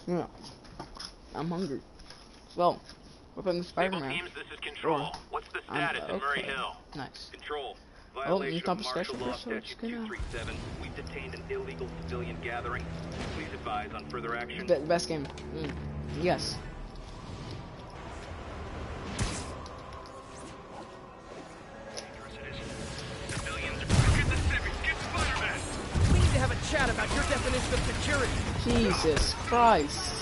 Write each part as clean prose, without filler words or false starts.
Yeah, I'm hungry. Well, within the Sable Spider-Man. teams, this is Control. What's the status in Murray Okay. Hill? Nice. Control. Oh, new Violation top of of martial schedule, law so it's statute gonna 237. We've detained an illegal civilian gathering. Please advise on further action. best game. Yes. We need to have a chat about your definition of security. Jesus Christ.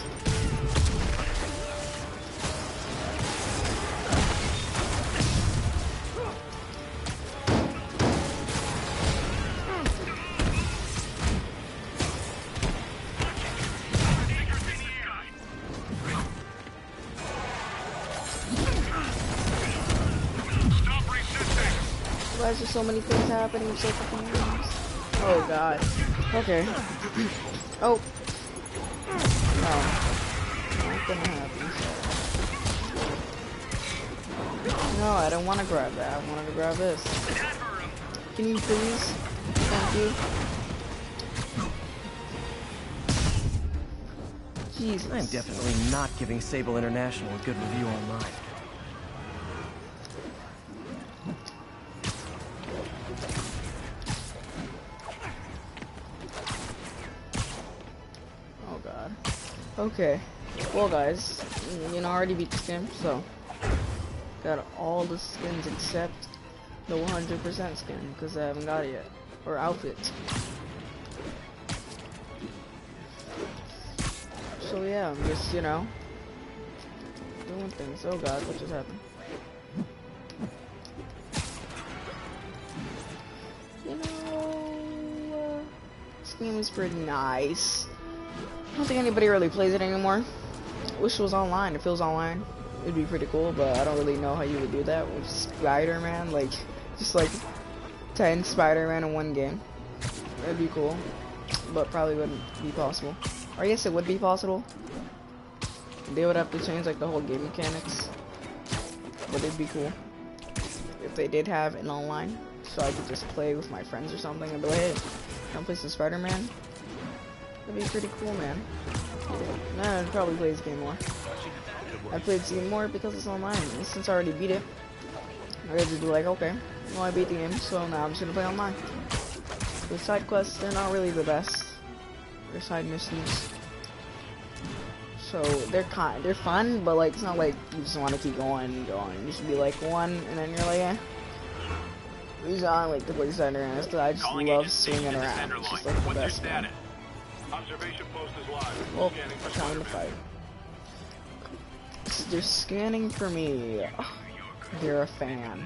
Why is there so many things happening so confused? Oh god. Okay. Oh. No. Not gonna happen. No, I don't want to grab that. I wanted to grab this. Can you please? Thank you. Jesus. I'm definitely not giving Sable International a good review online. Oh god. Okay. Well guys, you know, I already beat this game, so got all the skins except the 100% skin, because I haven't got it yet. Or outfit. So yeah, I'm just, you know, doing things. Oh god, what just happened? You know, this game is pretty nice. I don't think anybody really plays it anymore. Wish it was online. If it was online, it'd be pretty cool, but I don't really know how you would do that with Spider-Man. Like, just like 10 Spider-Man in one game. That'd be cool, but probably wouldn't be possible. Or I guess it would be possible. They would have to change like the whole game mechanics, but it'd be cool if they did have an online, so I could just play with my friends or something and be like, hey, come play some Spider-Man. That'd be pretty cool, man. Nah, I'd probably play this game more. I played this game more because it's online. And since I already beat it, I could just be like, okay, well I beat the game, so now I'm just gonna play online. The side quests, they're not really the best. They're side missions. So they're fun, but like it's not like you just want to keep going and going. You should be like one, and then you're like, eh. These on like the PlayStation around. I just love swinging around. It's just like the best, man. Observation post is live. Well, time to fight. They're scanning for me. They're a fan.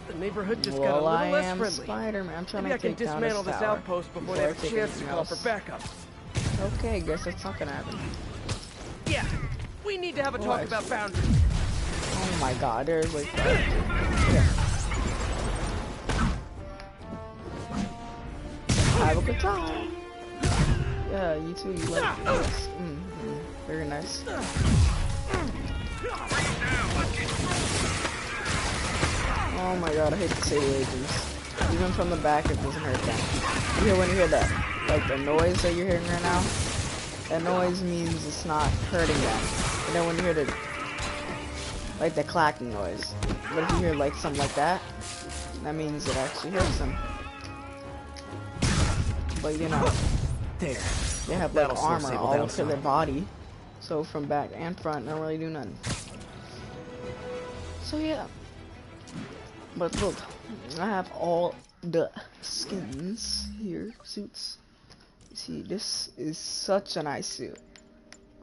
The neighborhood just Well, got a little I less am friendly. Spider-Man. I'm trying Maybe I to can take down dismantle this this tower outpost before they have a chance to call for backup. Okay, guess that's not gonna happen. Yeah, we need to have a talk about boundaries. Oh my god, there's like yeah. Have a good time. Yeah, you too, you like this. Very nice. Oh my god, I hate disable agents. Even from the back, it doesn't hurt them. You hear when you hear that, like the noise that you're hearing right now? That noise means it's not hurting them. And then when you hear the, like the clacking noise. But if you hear like something like that, that means it actually hurts them. But you know, There. they have like armor all over their body. So from back and front, don't really do nothing. So yeah. But look, I have all the skins here, suits. You see, this is such a nice suit.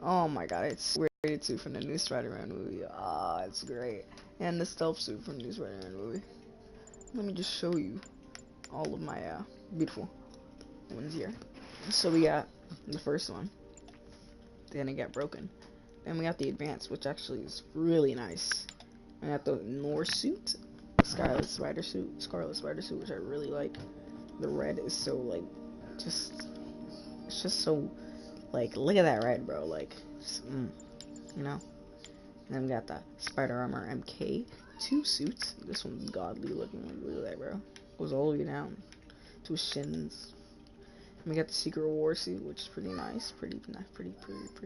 Oh my god, it's great suit from the new Spider-Man movie. Ah, it's great. And the stealth suit from the new Spider-Man movie. Let me just show you all of my beautiful ones here. So we got the first one. Then it got broken. Then we got the advanced, which actually is really nice. I got the Norse suit. Scarlet Spider suit, which I really like. The red is so like, it's just so like, look at that red, bro. Like, just, you know. And then we got the Spider Armor MK2 suit. This one's godly looking. Like, look at that, bro. Goes all the way down to his shins. We got the Secret War suit, which is pretty nice, pretty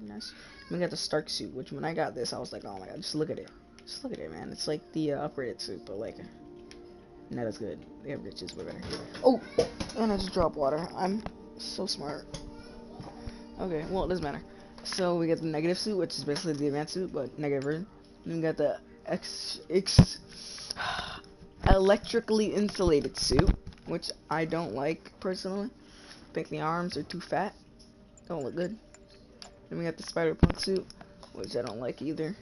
nice. We got the Stark suit, which when I got this, I was like, oh my god, just look at it, man. It's like the upgraded suit, but like not as good. They have riches, but better. Oh, and I just dropped water. I'm so smart. Okay, well it doesn't matter. So we got the negative suit, which is basically the advanced suit, but negative version. Then we got the electrically insulated suit, which I don't like personally. I think the arms are too fat. Don't look good. Then we got the Spider-Punk suit, which I don't like either.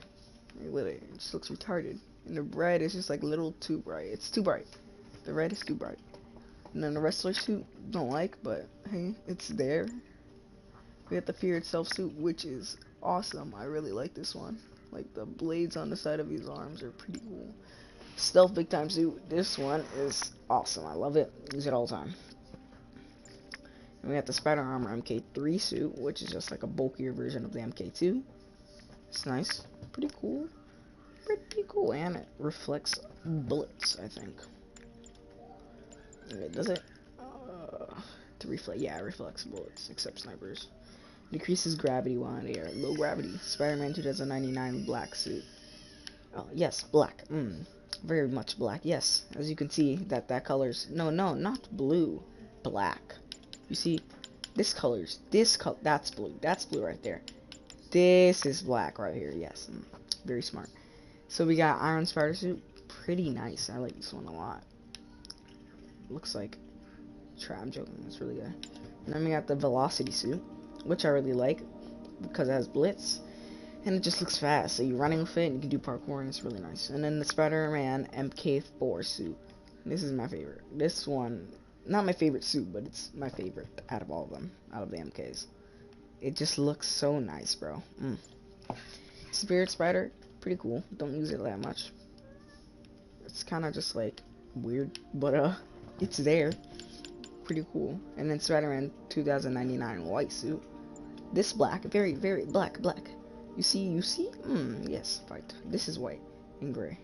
It just looks retarded. And the red is just like a little too bright. It's too bright. The red is too bright. And then the wrestler suit, don't like, but hey, it's there. We got the Fear Itself suit, which is awesome. I really like this one. Like the blades on the side of his arms are pretty cool. Stealth Big Time suit. This one is awesome. I love it. Use it all the time. And we got the Spider Armor MK3 suit, which is just like a bulkier version of the MK2. It's nice. Pretty cool. Pretty cool. And it reflects bullets, I think. Okay, does it? To reflect, yeah, it reflects bullets, except snipers. Decreases gravity while in the air. Low gravity. Spider-Man 2099 black suit. Oh, yes, black. Very much black. Yes, as you can see, that color's no, not blue, black. You see, this that's blue. That's blue right there. This is black right here. Yes, very smart. So we got Iron Spider suit. Pretty nice. I like this one a lot. Looks like I'm joking. It's really good. And then we got the Velocity suit, which I really like because it has blitz and it just looks fast. So you're running with it and you can do parkour and it's really nice. And then the Spider-Man MK4 suit. This is my favorite. This one, not my favorite suit, but it's my favorite out of all of them, out of the MKs. It just looks so nice, bro. Spirit Spider, pretty cool. Don't use it that much. It's kind of just like weird, but it's there. Pretty cool. And then Spider-Man 2099 white suit. This black, very black. You see? Yes, fight. This is white and gray,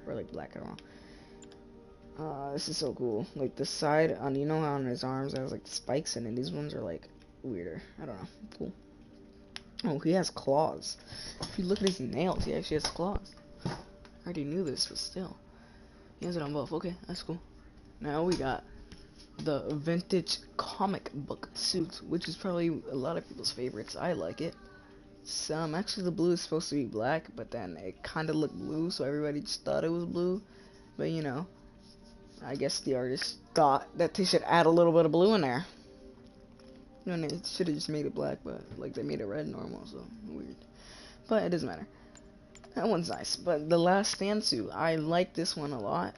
or like black at all. This is so cool. Like the side on, you know how on his arms there's like spikes, and then these ones are like weirder. I don't know. Cool. Oh, he has claws. If you look at his nails, he actually has claws. I already knew this, but still, he has it on both. Okay, that's cool. Now we got the vintage comic book suit, which is probably a lot of people's favorites. I like it. Actually the blue is supposed to be black, but then it kind of looked blue, so everybody just thought it was blue. But you know, I guess the artist thought that they should add a little bit of blue in there. You know, they should have just made it black, but like they made it red normal, so weird. But it doesn't matter. That one's nice. But the Last Stand suit, I like this one a lot.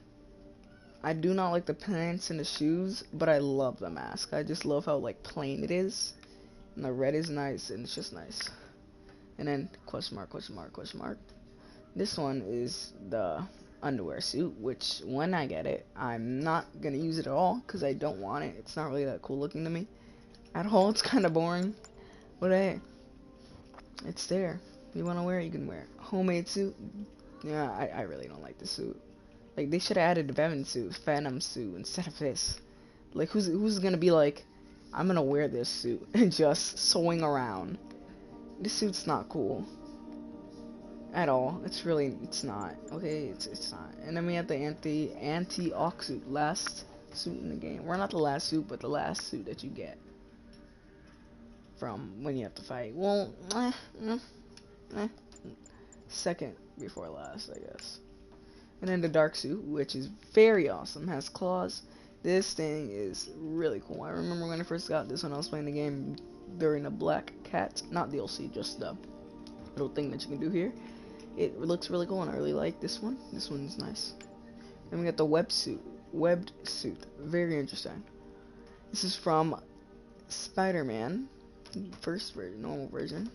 I do not like the pants and the shoes, but I love the mask. I just love how like plain it is. And the red is nice, and it's just nice. And then question mark. This one is the underwear suit, which when I get it, I'm not gonna use it at all because I don't want it. It's not really that cool looking to me at all. It's kind of boring, but hey, it's there. If you want to wear it, you can wear it. Homemade suit. Yeah, I really don't like the suit. Like they should have added the Venom suit instead of this. Like who's gonna be like, I'm gonna wear this suit and just swing around. This suit's not cool at all. It's not. Okay, it's not. And then we have the anti-Ox suit, last suit in the game. Well, not the last suit, but the last suit that you get from when you have to fight. Well, second before last, I guess. And then the dark suit, which is very awesome, has claws. This thing is really cool. I remember when I first got this when I was playing the game during the Black Cat, not DLC, just the little thing that you can do here. It looks really cool, and I really like this one. This one's nice. Then we got the webbed suit. Very interesting. This is from Spider-Man, first version, normal version.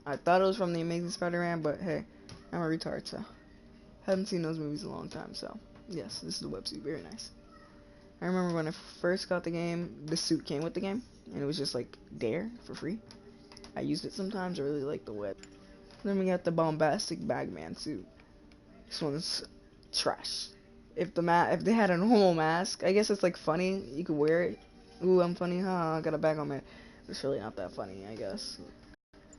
I thought it was from the Amazing Spider-Man, but hey, I'm a retard, so haven't seen those movies in a long time. So yes, this is the web suit. Very nice. I remember when I first got the game, the suit came with the game, and it was just like there for free. I used it sometimes. I really like the web. Then we got the bombastic Bagman suit. This one's trash. If they had a normal mask, I guess it's like funny. You could wear it Ooh, I'm funny, huh? I got a bag on me. It's really not that funny, I guess.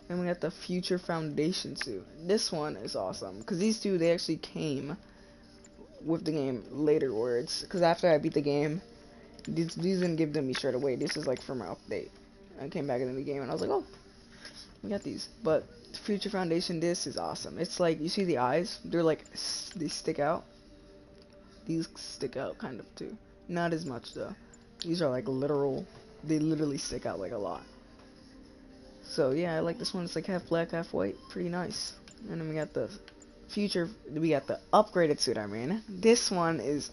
And we got the Future Foundation suit. This one is awesome because these two they actually came with the game later words. Because after I beat the game, these didn't give them me straight away. This is like for my update. I came back into the game and I was like, oh, we got these. But Future Foundation, this is awesome. It's like you see the eyes, they're like they stick out. These stick out kind of too. Not as much though. These are like literal. They literally stick out like a lot. So yeah, I like this one. It's like half black, half white. Pretty nice. And then we got the upgraded suit. I mean, this one is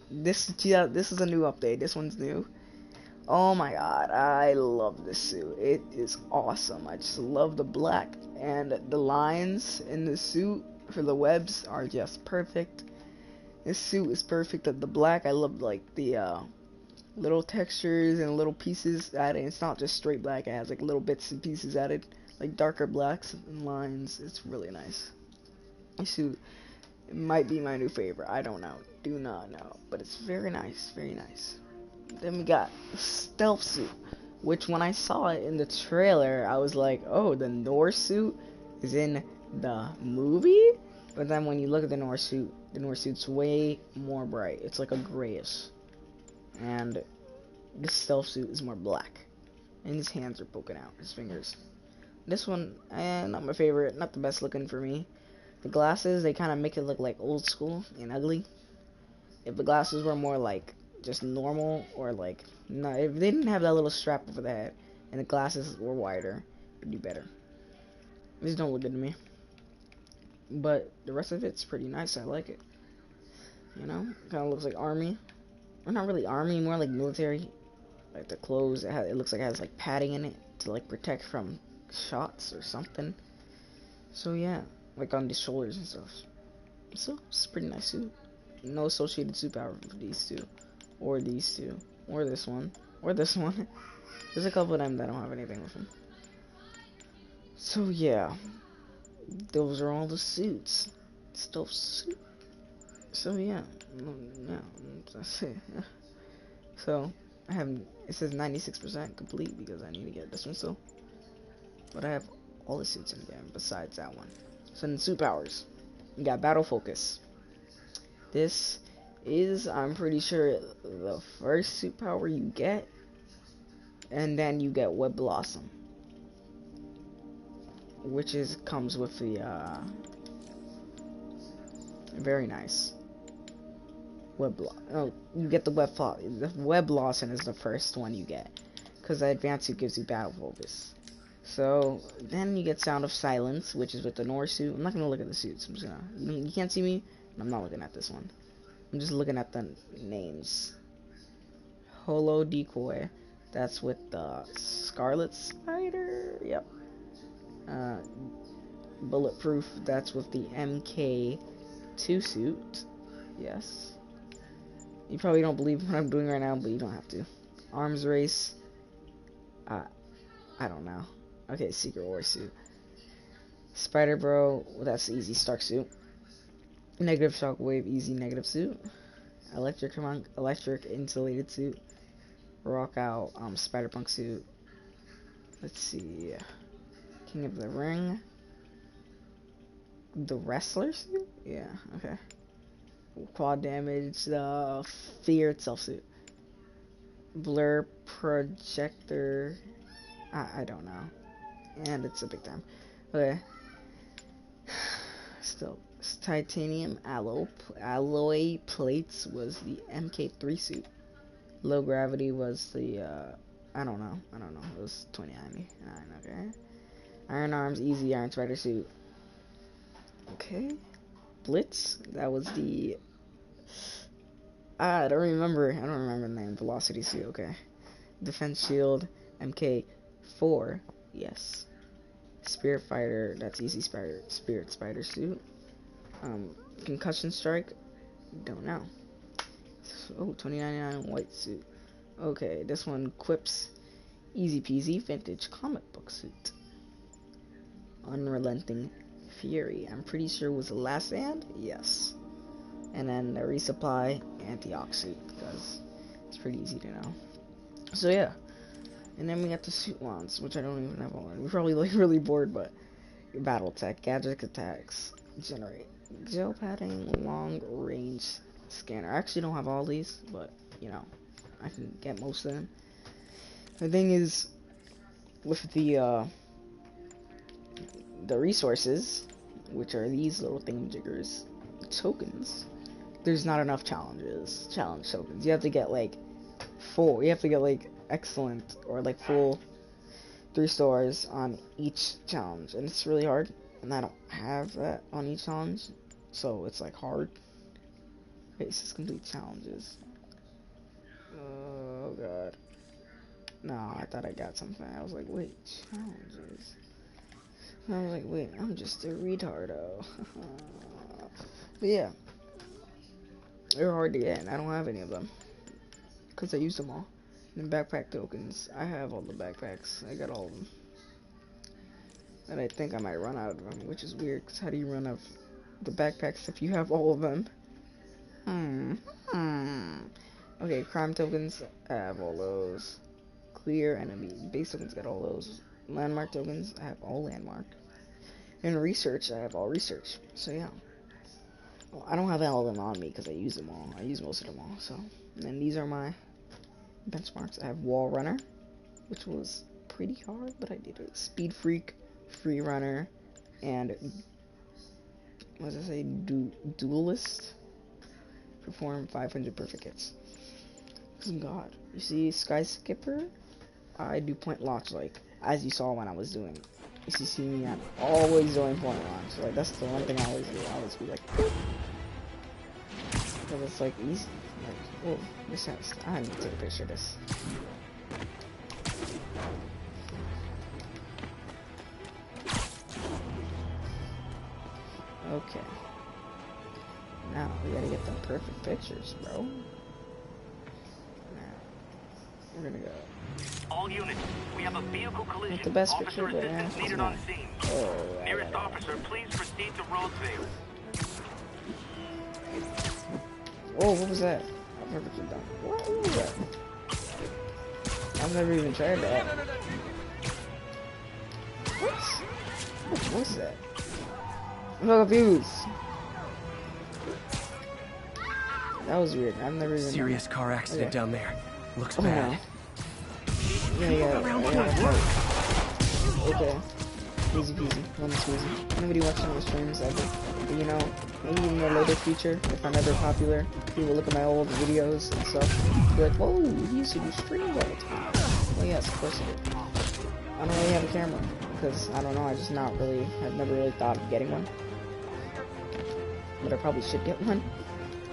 yeah, this is a new update. This one's new. Oh my god, I love this suit. It is awesome. I just love the black and the lines in the suit for the webs are just perfect. This suit is perfect. The black, I love like the little textures and little pieces added. It's not just straight black. It has like little bits and pieces added, like darker blacks and lines. It's really nice. This suit might be my new favorite. I don't know. Do not know. But it's very nice. Very nice. Then we got the stealth suit, which when I saw it in the trailer, I was like, oh, the Norse suit is in the movie? But then when you look at the Norse suit's way more bright. It's like a grayish. And this stealth suit is more black. And his hands are poking out, his fingers. This one, not my favorite, not the best looking for me. The glasses, they kind of make it look like old school and ugly. If the glasses were more like just normal, or like, no, if they didn't have that little strap over the head, and the glasses were wider, it'd be better. These don't look good to me. But the rest of it's pretty nice, I like it. You know, kind of looks like army. Or not really army, more like military. Like the clothes, it looks like it has like padding in it to like protect from shots or something. So yeah, like on the shoulders and stuff. So it's a pretty nice suit. No associated suit power for these two, or these two, or this one, or this one. There's a couple of them that don't have anything with them. So yeah, those are all the suits. Stealth suit. So yeah, that's it. So I have, it says 96% complete because I need to get this one still. But I have all the suits in the game besides that one. So then suit powers. We got battle focus. This is, I'm pretty sure, the first suit power you get. And then you get web blossom, which comes with the very nice web you get the web blossom is the first one you get, because the advanced suit gives you battle focus. So then you get sound of silence, which is with the Norse suit. I'm not gonna look at the suits. I'm just gonna, you can't see me, and I'm not looking at this one. I'm just looking at the names. Holo decoy, that's with the Scarlet Spider. Yep. Bulletproof, that's with the MK2 suit. Yes. You probably don't believe what I'm doing right now, but you don't have to. Arms race. I don't know. Okay, Secret War suit. Spider Bro, well, that's the easy Stark suit. Negative Shockwave, easy negative suit. Electric insulated suit. Rock out, Spider Punk suit. Let's see. King of the Ring. The Wrestler suit? Yeah, okay. Quad damage, the Fear itself suit. Blur projector. I don't know. And it's a big time. Okay. Still, titanium alloy plates was the MK3 suit. Low gravity was the I don't know. It was 2090. Okay. Iron arms, easy Iron Spider suit. Okay. Blitz, that was the I don't remember the name. Velocity suit, okay. Defense shield, MK4, yes. Spirit fighter, that's easy spirit spider suit. Concussion strike, don't know. Oh, 2099 white suit. Okay, this one quips easy peasy vintage comic book suit. Unrelenting fury, I'm pretty sure was the last stand, yes. And then the resupply anti-ox suit, because it's pretty easy to know. So yeah, and then we got the suit lance, which I don't even have on. We're probably like really bored, but battle tech, gadget attacks, generate gel padding, long range scanner. I actually don't have all these, but you know, I can get most of them. The thing is, with the resources, which are these little thingamajigers, tokens, there's not enough challenge tokens. You have to get like full, you have to get like excellent or like full 3 stars on each challenge, and it's really hard, and I don't have that on each challenge, so it's like hard. Basis complete challenges. Oh god. No, I thought I got something. I was like, wait, challenges. I was like, wait, I'm just a retardo. But yeah, they're hard to get, and I don't have any of them because I used them all. And backpack tokens, I have all the backpacks. I got all of them, and I think I might run out of them, which is weird. Cause how do you run out of the backpacks if you have all of them? Okay, crime tokens, I have all those. Clear enemy base tokens, got all those. Landmark tokens, I have all landmark. And research, I have all research. So yeah. Well, I don't have all of them on me because I use them all. I use most of them all. So, and then these are my benchmarks. I have wall runner, which was pretty hard, but I did it. Speed freak, free runner, and what does it say? Duelist. Perform 500 perfect hits. God, you see, Sky Skipper. I do point launch, like as you saw when I was doing. You see me, I'm always doing point launch. Like that's the one thing I always do. I always be like, because it's like easy. Like, oh, this has. I need to take a picture of this. Okay. Now we gotta get them perfect pictures, bro. Now we're gonna go. All units, we have a vehicle collision. Not the best Officer picture, but assistance needed on scene. Oh, Nearest officer, please proceed to Roseville. Oh, what was that? I've never done that. What was that? I've never even tried that. What was that? I'm so confused. That was weird. I've never even. Serious car accident down there. Looks Oh, bad. no. Yeah. Okay. Easy peasy. Lemon squeezy. Nobody watching my streams ever. But you know, maybe in the later future, if I'm ever popular, people will look at my old videos and stuff. Be like, whoa, he used to do streams all the time. Well, yes, of course I did. I don't really have a camera because I don't know. I've never really thought of getting one. But I probably should get one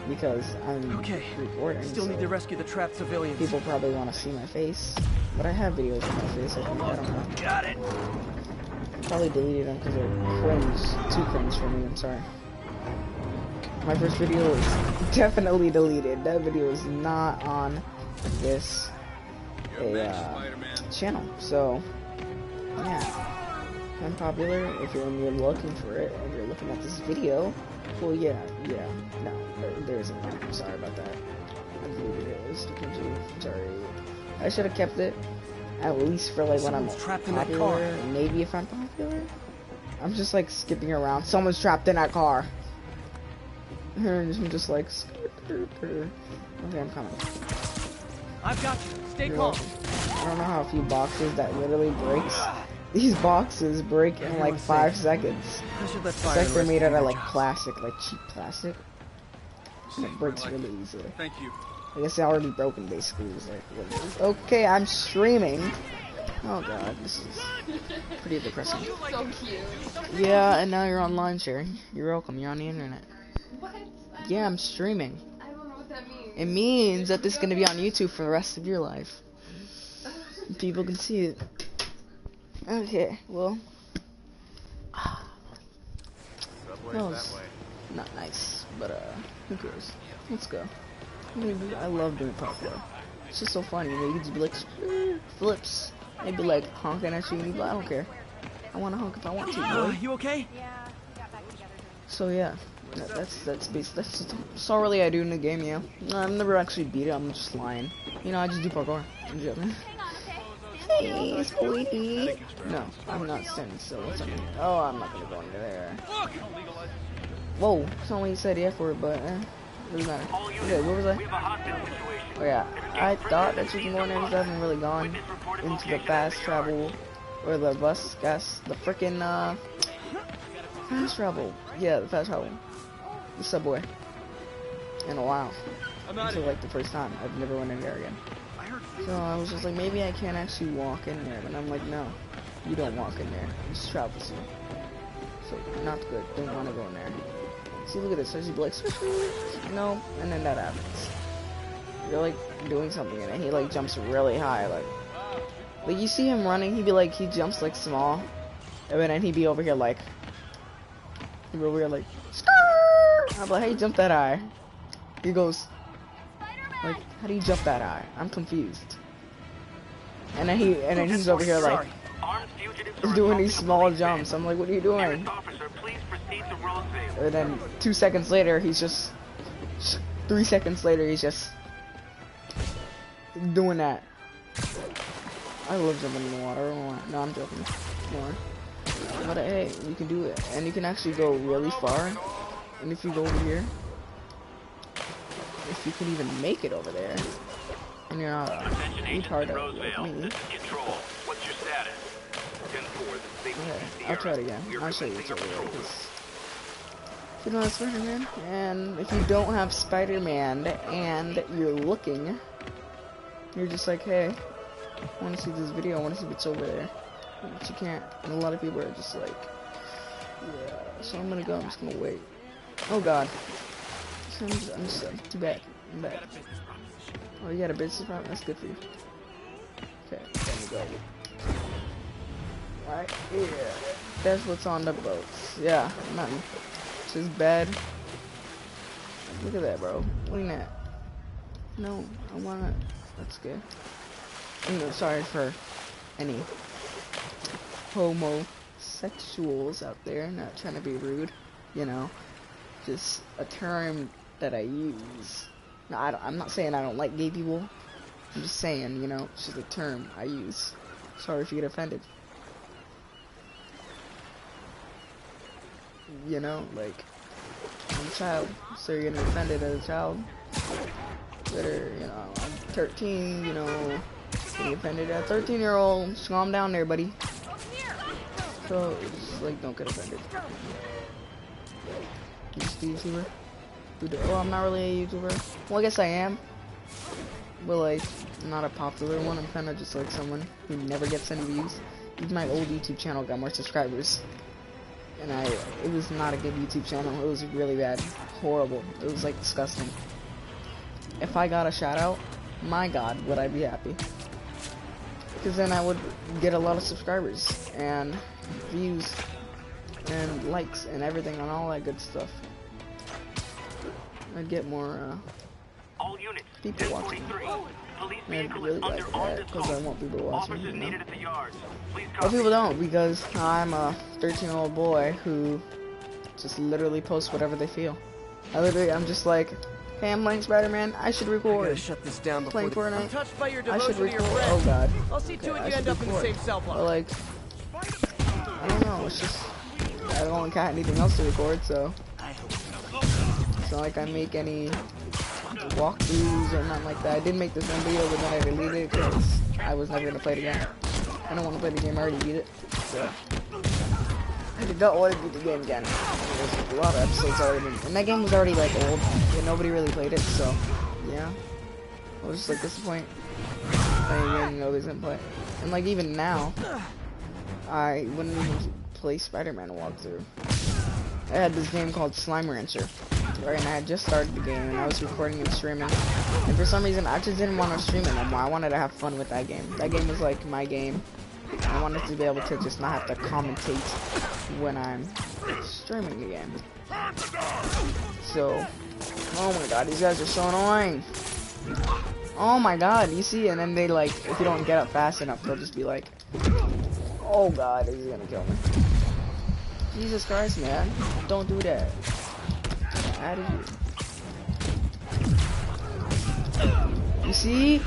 because I'm recording. Still need to rescue the trapped civilians. People probably want to see my face, but I have videos of my face. I don't know. Got it. Probably deleted them because they're cringe. Too cringe for me. I'm sorry. My first video is definitely deleted. That video is not on this channel. So yeah, if I'm popular. If you're looking for it and you're looking at this video, well, yeah, no, there isn't one. I'm sorry about that. I deleted it. It was too cringy. Sorry. I should have kept it. At least for like when I'm trapped in popular, that car. maybe if I'm popular. I'm just like skipping around. Someone's trapped in that car. And I'm just like, okay, I'm coming. I've got you. Stay You're calm. welcome. I don't know how a few boxes that literally breaks. These boxes break in like 5 seconds. I should let It's fire like they're made out of like jobs. plastic, like cheap plastic. And it breaks really easily. Thank you. I guess they already broken basically. It was like, okay, I'm streaming. Oh god, this is pretty depressing. So cute. Yeah, and now you're online sharing. You're welcome, you're on the internet. What? Yeah, I'm streaming. I don't know what that means. It means that this is gonna be on YouTube for the rest of your life. People can see it. Okay, well. That was not nice, but who cares? Let's go. I love doing parkour. It's just so funny. You know, you can just be like flips. They'd be like honking at you, and you'd be like, I don't care. I want to honk if I want to. Boy. You okay? So yeah, that's all really I do in the game. Yeah, I've never actually beat it. I'm just lying. You know, I just do parkour. I'm joking. Hey, sweetie. No, I'm not standing still. What's up? Oh, I'm not gonna go into there. Whoa, someone said the F word, but doesn't matter. Okay, what was I? Oh yeah, I thought that you can go in there because I haven't really gone into the fast travel or the bus gas, the frickin' fast travel. Yeah, the fast travel, the subway. In a while, until like the first time. I've never went in there again. So I was just like, maybe I can't actually walk in there, and I'm like, no, you don't walk in there. It's travel through. So not good. Don't want to go in there. See, look at this. So she'd be like, no, and then that happens. You're like doing something in it. He like jumps really high, like you see him running. He'd be like, he jumps like small, and then he'd be over here like, Skrrr! I'm like, how you jump that high? He goes, like, how do you jump that high? I'm confused. And then he's over here like, he's doing these small jumps. I'm like, what are you doing? And then 2 seconds later, he's just 3 seconds later, he's just doing that. I love jumping in the water. I don't know why. No, I'm joking. More. But hey, you can do it, and you can actually go really far. And if you go over here, if you can even make it over there, and you're not retarded like me. Okay, I'll try it again. I'll show you it's over there. If you don't have Spider-Man, and if you don't have Spider-Man, and you're looking, you're just like, hey, I want to see this video, I want to see what's over there. But you can't, and a lot of people are just like, yeah, so I'm gonna go, I'm just gonna wait. Oh god. So I'm just too bad. I'm bad. Oh, you got a business problem? That's good for you. Okay, let me go. Right here. That's what's on the boats. Yeah, nothing. It's just bad. Look at that, bro. Look at that. No, I wanna. That's good. I'm sorry for any homosexuals out there. Not trying to be rude, you know. Just a term that I use. No, I'm not saying I don't like gay people. I'm just saying, you know, it's just a term I use. Sorry if you get offended. You know, like, I'm a child, so you're getting offended as a child. Better, you know, I'm 13, you know, getting offended at a 13-year-old. Just calm down there, buddy. So, just, like, don't get offended. You just a YouTuber? Oh, I'm not really a YouTuber. Well, I guess I am. But, like, I'm not a popular one. I'm kind of just, like, someone who never gets any views. Even my old YouTube channel got more subscribers. And it was not a good YouTube channel. It was really bad. Horrible. It was, like, disgusting. If I got a shout out, my god, would I be happy. Because then I would get a lot of subscribers. And views. And likes and everything on all that good stuff. I'd get more people watching. And I'd really like that because I want people watching, you know? But people don't, because I'm a 13-year-old boy who just literally posts whatever they feel. I'm just like, hey, I'm playing Spider-Man, I should record. I gotta shut this down before playing Fortnite, I'm touched by your I should devotion to record. your friend. Oh god. I'll see to it I you should end up in the record. same cell block. But like, I don't know, it's just, I don't got anything else to record, so it's not like I make any walkthroughs or nothing like that. I did make this one video, but then I deleted it because I was never gonna play it again. I don't want to play the game. I already beat it, so I did not want to beat the game again. There's a lot of episodes already, and that game was already like old, and nobody really played it. So yeah, I was just like disappointed playing a game and nobody's gonna play. And like even now, I wouldn't even play Spider-Man walkthrough. I had this game called Slime Rancher. Right, and I had just started the game, and I was recording and streaming, and for some reason, I just didn't want to stream it no more. I wanted to have fun with that game. That game was like my game. I wanted to be able to just not have to commentate when I'm streaming the game. So, oh my god, these guys are so annoying. Oh my god, you see, and then they like, if you don't get up fast enough, they'll just be like, oh god, he's gonna kill me. Jesus Christ, man, don't do that. Out of here. You see?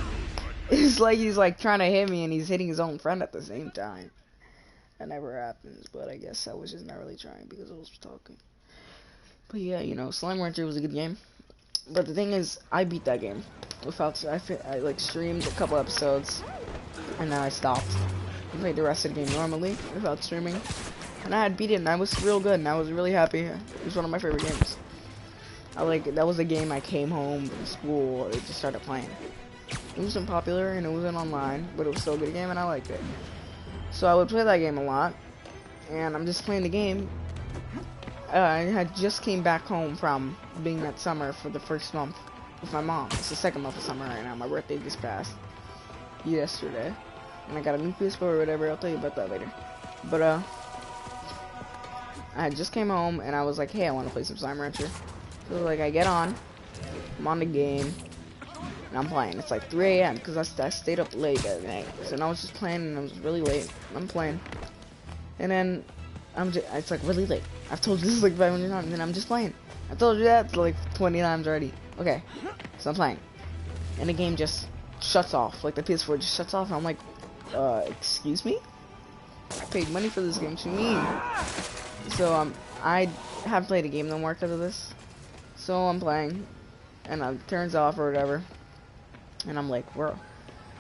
It's like he's like trying to hit me and he's hitting his own friend at the same time. That never happens, but I guess I was just not really trying because I was talking. But yeah, you know, Slime Rancher was a good game. But the thing is, I beat that game without. I like streamed a couple episodes, and then I stopped. I played the rest of the game normally without streaming, and I had beat it, and I was real good, and I was really happy. It was one of my favorite games. That was a game I came home from school and just started playing. It wasn't popular and it wasn't online, but it was still a good game, and I liked it. So I would play that game a lot, and I'm just playing the game. I had just came back home from being at summer for the first month with my mom. It's the second month of summer right now. My birthday just passed yesterday, and I got a new PS4 or whatever. I'll tell you about that later. But I just came home and I was like, hey, I want to play some Slime Rancher. So like I get on, I'm on the game, and I'm playing. It's like 3 a.m. because I stayed up late that night. So now I was just playing and I was really late. I'm playing, and then it's like really late. I've told you this like 500 times, and I'm just playing. I told you that like 20 times already. Okay, so I'm playing, and the game just shuts off. Like the PS4 just shuts off, and I'm like, excuse me? I paid money for this game. What you mean? So I haven't played a game no more because of this. So I'm playing, and it turns off or whatever, and I'm like, bro.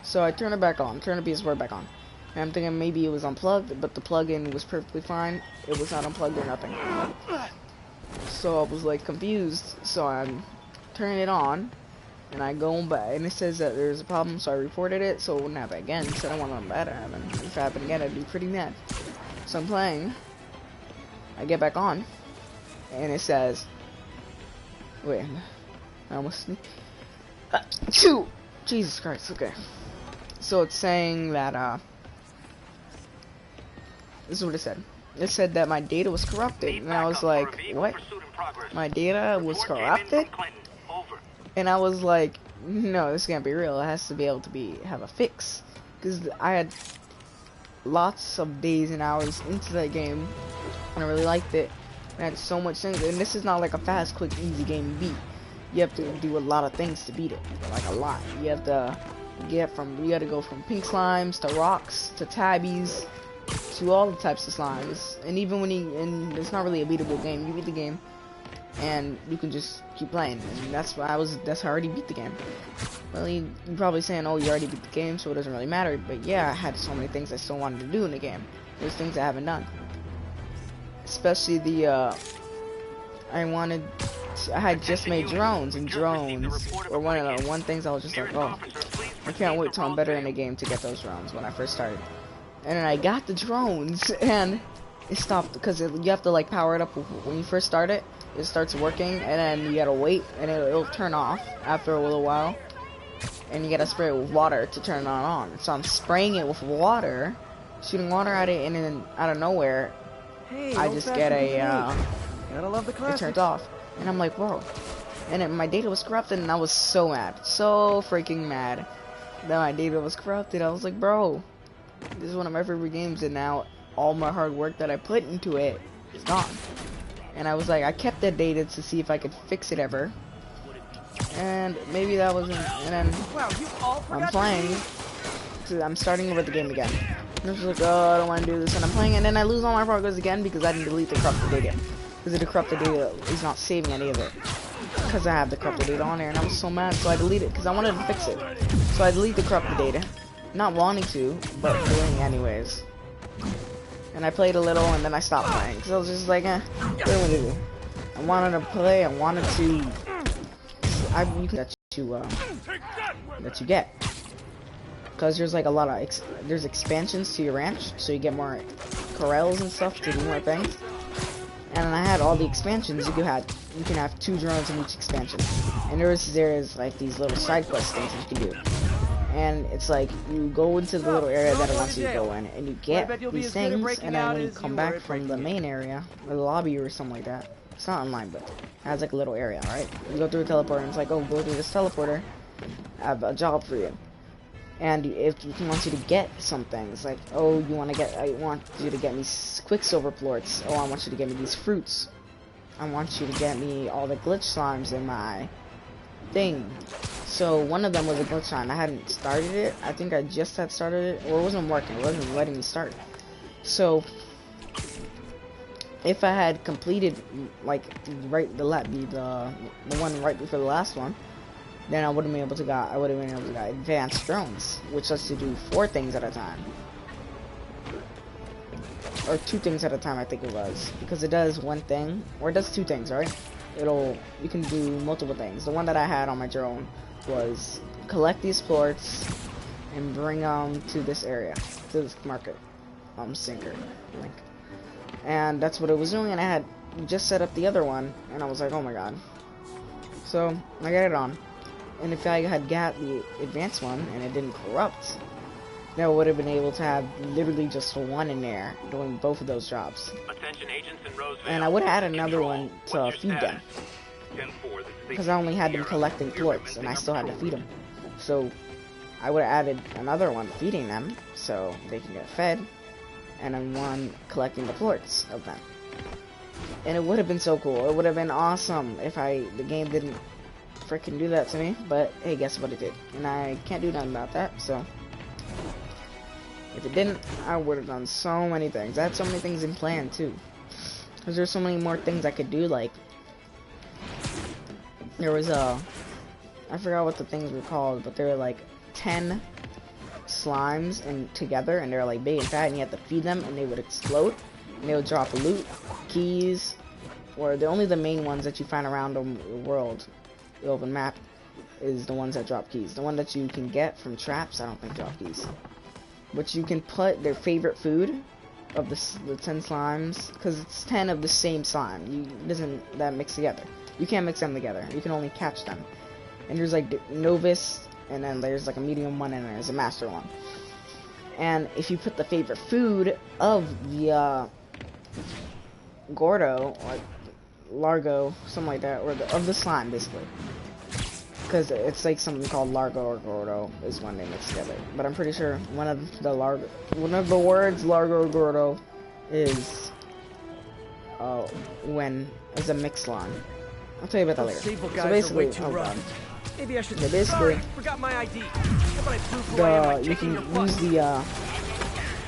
So I turn it back on, turn the PS4 back on. And I'm thinking maybe it was unplugged, but the plug-in was perfectly fine. It was not unplugged or nothing. So I was like confused. So I'm turning it on, and I go back, and it says that there's a problem. So I reported it, so it wouldn't happen again. So I don't want that to happen. If it happened again, I'd be pretty mad. So I'm playing. I get back on, and it says, wait, I almost two. Jesus Christ. Okay. So it's saying that this is what it said. It said that my data was corrupted, and I was like, what? My data was corrupted? And I was like, no, this can't be real. It has to be able to have a fix, because I had lots of days and hours into that game, and I really liked it. I had so much things, and this is not like a fast, quick, easy game to beat. You have to do a lot of things to beat it, like a lot. You have to go from pink slimes to rocks to tabbies to all the types of slimes. And even and it's not really a beatable game. You beat the game, and you can just keep playing. And that's how I already beat the game. Well, you're probably saying, oh, you already beat the game, so it doesn't really matter. But yeah, I had so many things I still wanted to do in the game. There's things I haven't done. Especially I had just made drones, and drones were one of the things I was just like, oh, I can't wait till I'm better in the game to get those drones when I first started. And then I got the drones, and it stopped because you have to like power it up when you first start it. It starts working, and then you gotta wait, and it'll turn off after a little while. And you gotta spray it with water to turn it on. So I'm spraying it with water, shooting water at it, and then out of nowhere, I just get Gotta love the it classics. turns off, and I'm like, whoa. And my data was corrupted, and I was so mad, so freaking mad that my data was corrupted. I was like, bro, this is one of my favorite games, and now all my hard work that I put into it is gone. And I was like, I kept that data to see if I could fix it ever, and maybe that wasn't. And then Wow, you all I'm forgot playing, so I'm starting over the game again. And I was like, oh, I don't want to do this, and I'm playing, and then I lose all my progress again because I didn't delete the corrupted data. Because the corrupted data is not saving any of it. Because I have the corrupted data on there, and I was so mad, so I deleted it because I wanted to fix it. So I deleted the corrupted data, not wanting to, but doing it anyways. And I played a little, and then I stopped playing because I was just like, what do I want to do? I wanted to play. I wanted to. You can that you get. Because there's like a lot of there's expansions to your ranch, so you get more corrals and stuff to do more things. And I had all the expansions. You can have 2 drones in each expansion. And there's like these little side quest things that you can do. And it's like you go into the little area that it wants you to go in, and you get these things. And then when you come back from the main area, or the lobby or something like that, it's not online, but it has like a little area, right? You go through a teleporter, and it's like, oh, go through this teleporter. I have a job for you. And if he wants you to get something, it's like, oh, I want you to get me Quicksilver plorts. Oh, I want you to get me these fruits. I want you to get me all the glitch slimes in my thing. So one of them was a glitch time. I hadn't started it. I think I just had started it, or it wasn't working. It wasn't letting me start. So if I had completed like the one right before the last one, then I would have been able to get advanced drones, which lets you do 4 things at a time. Or 2 things at a time, I think it was, because it does 1 thing, or it does 2 things, right? You can do multiple things. The one that I had on my drone was collect these plorts and bring them to this area, to this market, sinker link. And that's what it was doing, and I had just set up the other one, and I was like, oh my god. So I got it on, and if I had got the advanced one and it didn't corrupt, then I would have been able to have literally just 1 in there doing both of those jobs. Attention agents in Roseville. And I would have had another one to feed them, 10-4, this is because I only had them collecting plorts, and I still had to feed them. So I would have added another one feeding them, so they can get fed, and then 1 collecting the plorts of them. And it would have been so cool. It would have been awesome if the game didn't freaking do that to me. But hey, guess what it did? And I can't do nothing about that. So if it didn't, I would have done so many things. I had so many things in plan too, because there's so many more things I could do. Like there was I forgot what the things were called, but they were like 10 slimes and together, and they're like big and fat, and you have to feed them, and they would explode, and they would drop loot, keys, or only the main ones that you find around the world, the open map, is the ones that drop keys. The one that you can get from traps, I don't think drop keys. But you can put their favorite food of the 10 slimes, because it's 10 of the same slime. That mix together. You can't mix them together. You can only catch them. And there's like novice, and then there's like a medium one, and there's a master one. And if you put the favorite food of the Gordo or Largo, something like that, or of the slime basically, because it's like something called Largo or Gordo is when they mix together. But I'm pretty sure one of the words Largo or Gordo is when it's a mixed slime. I'll tell you about that later. So basically, Maybe I should. Yeah, basically, sorry, forgot my ID. How about I prove who I am by you checking can your use the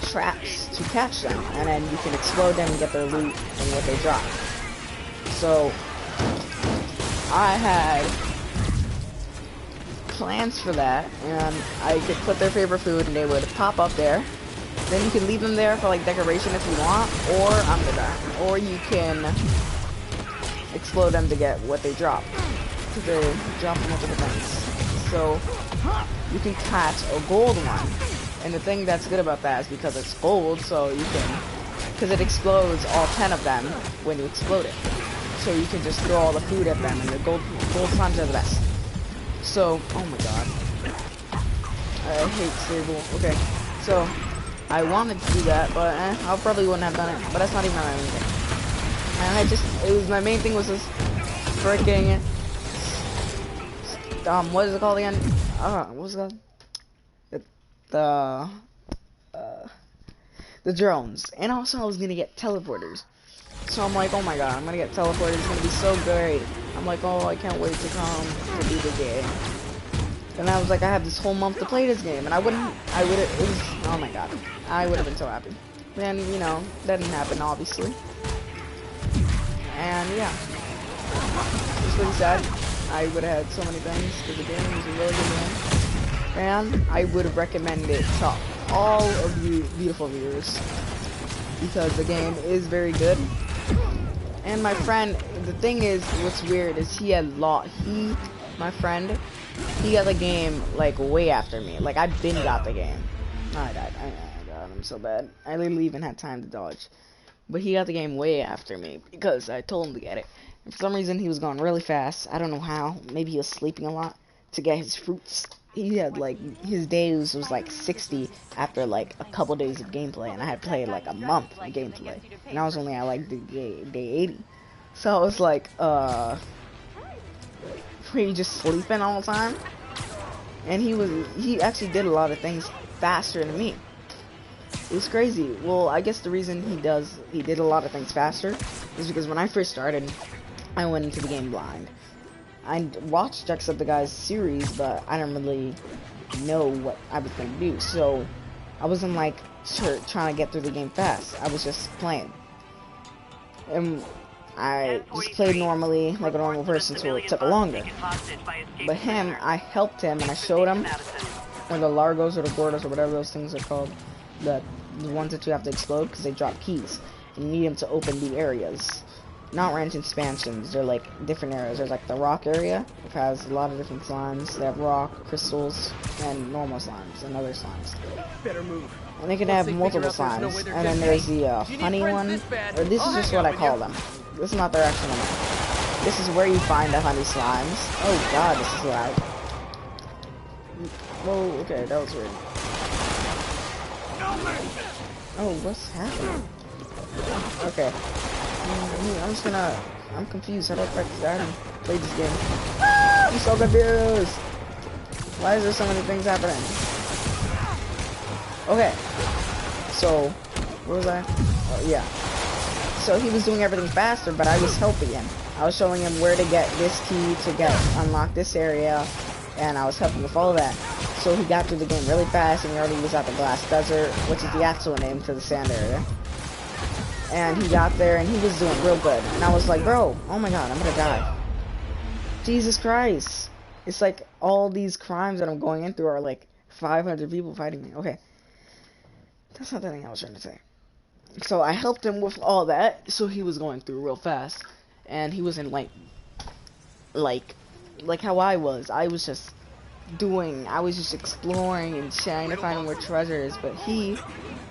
traps to catch them, and then you can explode them and get their loot and what they drop. So I had plans for that, and I could put their favorite food and they would pop up there. Then you can leave them there for like decoration if you want, or I'm gonna die. Or you can explode them to get what they drop. They drop multiple things. So you can catch a gold one, and the thing that's good about that is because it's gold, so you can, because it explodes all 10 of them when you explode it. So you can just throw all the food at them, and the gold slimes are the best. So, oh my god, I hate stable. Okay, so I wanted to do that, but I probably wouldn't have done it. But that's not even my main thing. And my main thing was this freaking what is it called again? What was it called? The drones. And also I was gonna get teleporters. So I'm like, oh my god, I'm gonna get teleporters. It's gonna be so great. I'm like, oh, I can't wait to come to do the game. And I was like, I have this whole month to play this game, and oh my god, I would have been so happy. Then, you know, that didn't happen, obviously. And yeah, it's pretty sad. I would have had so many things, because the game was a really good game. And I would recommend it to all of you beautiful viewers, because the game is very good. And my friend, the thing is, what's weird is my friend, he got the game like way after me. Like I got the game. Oh, I died. Oh god, I'm so bad. I literally even had time to dodge. But he got the game way after me because I told him to get it. And for some reason, he was going really fast. I don't know how. Maybe he was sleeping a lot to get his fruits. He had like, his days was like 60 after like a couple days of gameplay. And I had played like a month of gameplay. And I was only at like day 80. So I was like, were you just sleeping all the time? And he actually did a lot of things faster than me. It was crazy. Well, I guess the reason he did a lot of things faster is because when I first started, I went into the game blind. I watched Jacksepticeye's series, but I didn't really know what I was gonna do. So I wasn't like trying to get through the game fast. I was just playing, and I just played normally like a normal person, so it took longer. But him, I helped him and I showed him where the Largos or the Gordos or whatever those things are called, the ones that you have to explode because they drop keys. And you need them to open new areas. Not ranch expansions, they're like different areas. There's like the rock area, which has a lot of different slimes. They have rock, crystals, and normal slimes, and other slimes. Better move. And they can have multiple slimes. And then there's the honey one, or this is just what I call them. This is not their actual name. This is where you find the honey slimes. Oh god, this is loud. Whoa, okay, that was weird. Oh, what's happening? Okay. I'm confused. How do I practice that and play this game? I'm so confused! Why is there so many things happening? Okay. So, where was I? Oh, yeah. So he was doing everything faster, but I was helping him. I was showing him where to get this key to unlock this area, and I was helping with all that. So he got through the game really fast, and he already was at the Glass Desert, which is the actual name for the sand area. And he got there, and he was doing real good. And I was like, bro, oh my god, I'm gonna die. Jesus Christ. It's like all these crimes that I'm going in through are like 500 people fighting me. Okay. That's not the thing I was trying to say. So I helped him with all that, so he was going through real fast. And he wasn't like how I was. I was just exploring and trying to find where treasure is, but he,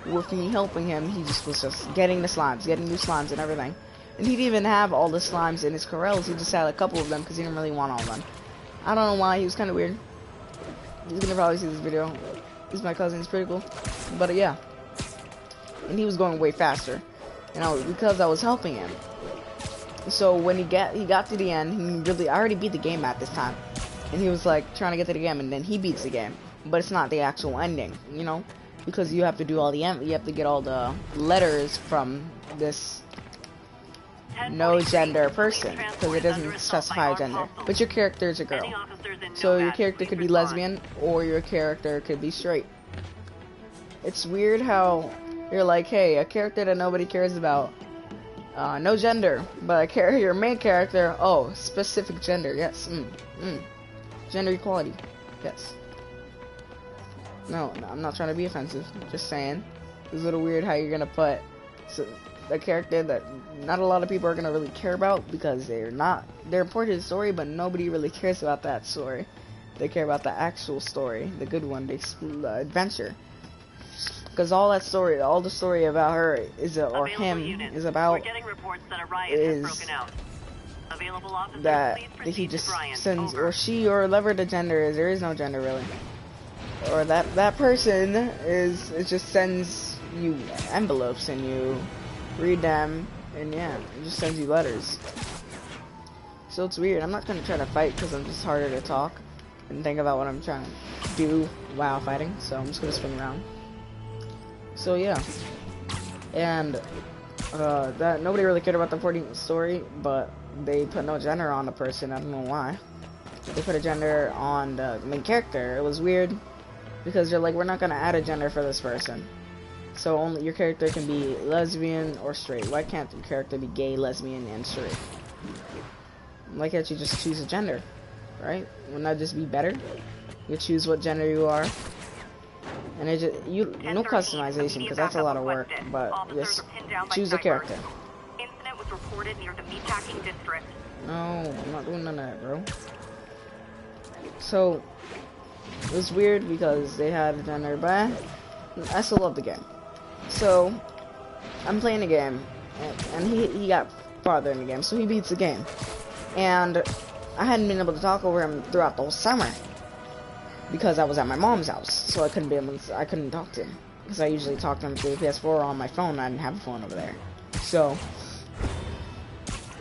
with me helping him, he just was just getting the slimes, getting new slimes and everything. And he didn't even have all the slimes in his corrals, he just had a couple of them because he didn't really want all of them. I don't know why, he was kind of weird. He's gonna probably see this video. He's my cousin, he's pretty cool. But yeah. And he was going way faster, because I was helping him. So when he got to the end, I already beat the game at this time. And he was like trying to get to the game, and then he beats the game, but it's not the actual ending, because you have to do all you have to get all the letters from this no gender person, because it doesn't specify a gender, but your character is a girl, so your character could be lesbian or your character could be straight. It's weird how you're like, hey, a character that nobody cares about, no gender, but your main character, oh, specific gender, yes, gender equality, yes. No, I'm not trying to be offensive. Just saying, it's a little weird how you're gonna put a character that not a lot of people are gonna really care about because they're important to the story, but nobody really cares about that story. They care about the actual story, the good one, the adventure. Because all the story about her or him is about that he just sends, or she, or whatever the gender is. There is no gender really. Or that person it just sends you envelopes and you read them, and yeah, it just sends you letters. So it's weird. I'm not gonna try to fight because I'm just harder to talk and think about what I'm trying to do while fighting. So I'm just gonna spin around. So yeah, and that nobody really cared about the 14 story, but they put no gender on the person. I don't know why. They put a gender on the main character. It was weird because they're like, we're not gonna add a gender for this person. So only your character can be lesbian or straight. Why can't your character be gay, lesbian, and straight? Why can't you just choose a gender, right? Wouldn't that just be better? You choose what gender you are, and it just no customization because that's a lot of work. But just choose a character. Incident was reported near the meatpacking district. No, I'm not doing none of that, bro. So it was weird because they had a gender, but I still love the game. So I'm playing the game, and he got farther in the game, so he beats the game. And I hadn't been able to talk over him throughout the whole summer because I was at my mom's house, so I couldn't talk to him because I usually talk to him through the PS4 on my phone. I didn't have a phone over there, so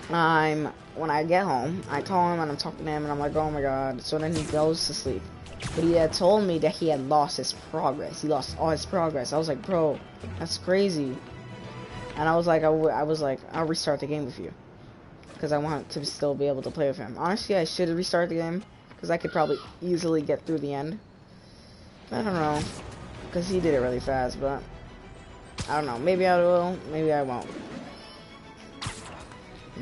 when I get home, I call him and I'm talking to him and I'm like, oh my god. So then he goes to sleep. But he had told me that he had lost his progress. He lost all his progress. I was like, bro, that's crazy. And I was like, I'll restart the game with you. because I want to still be able to play with him. Honestly, I should restart the game because I could probably easily get through the end. I don't know, because he did it really fast, but I don't know. Maybe I will, maybe I won't.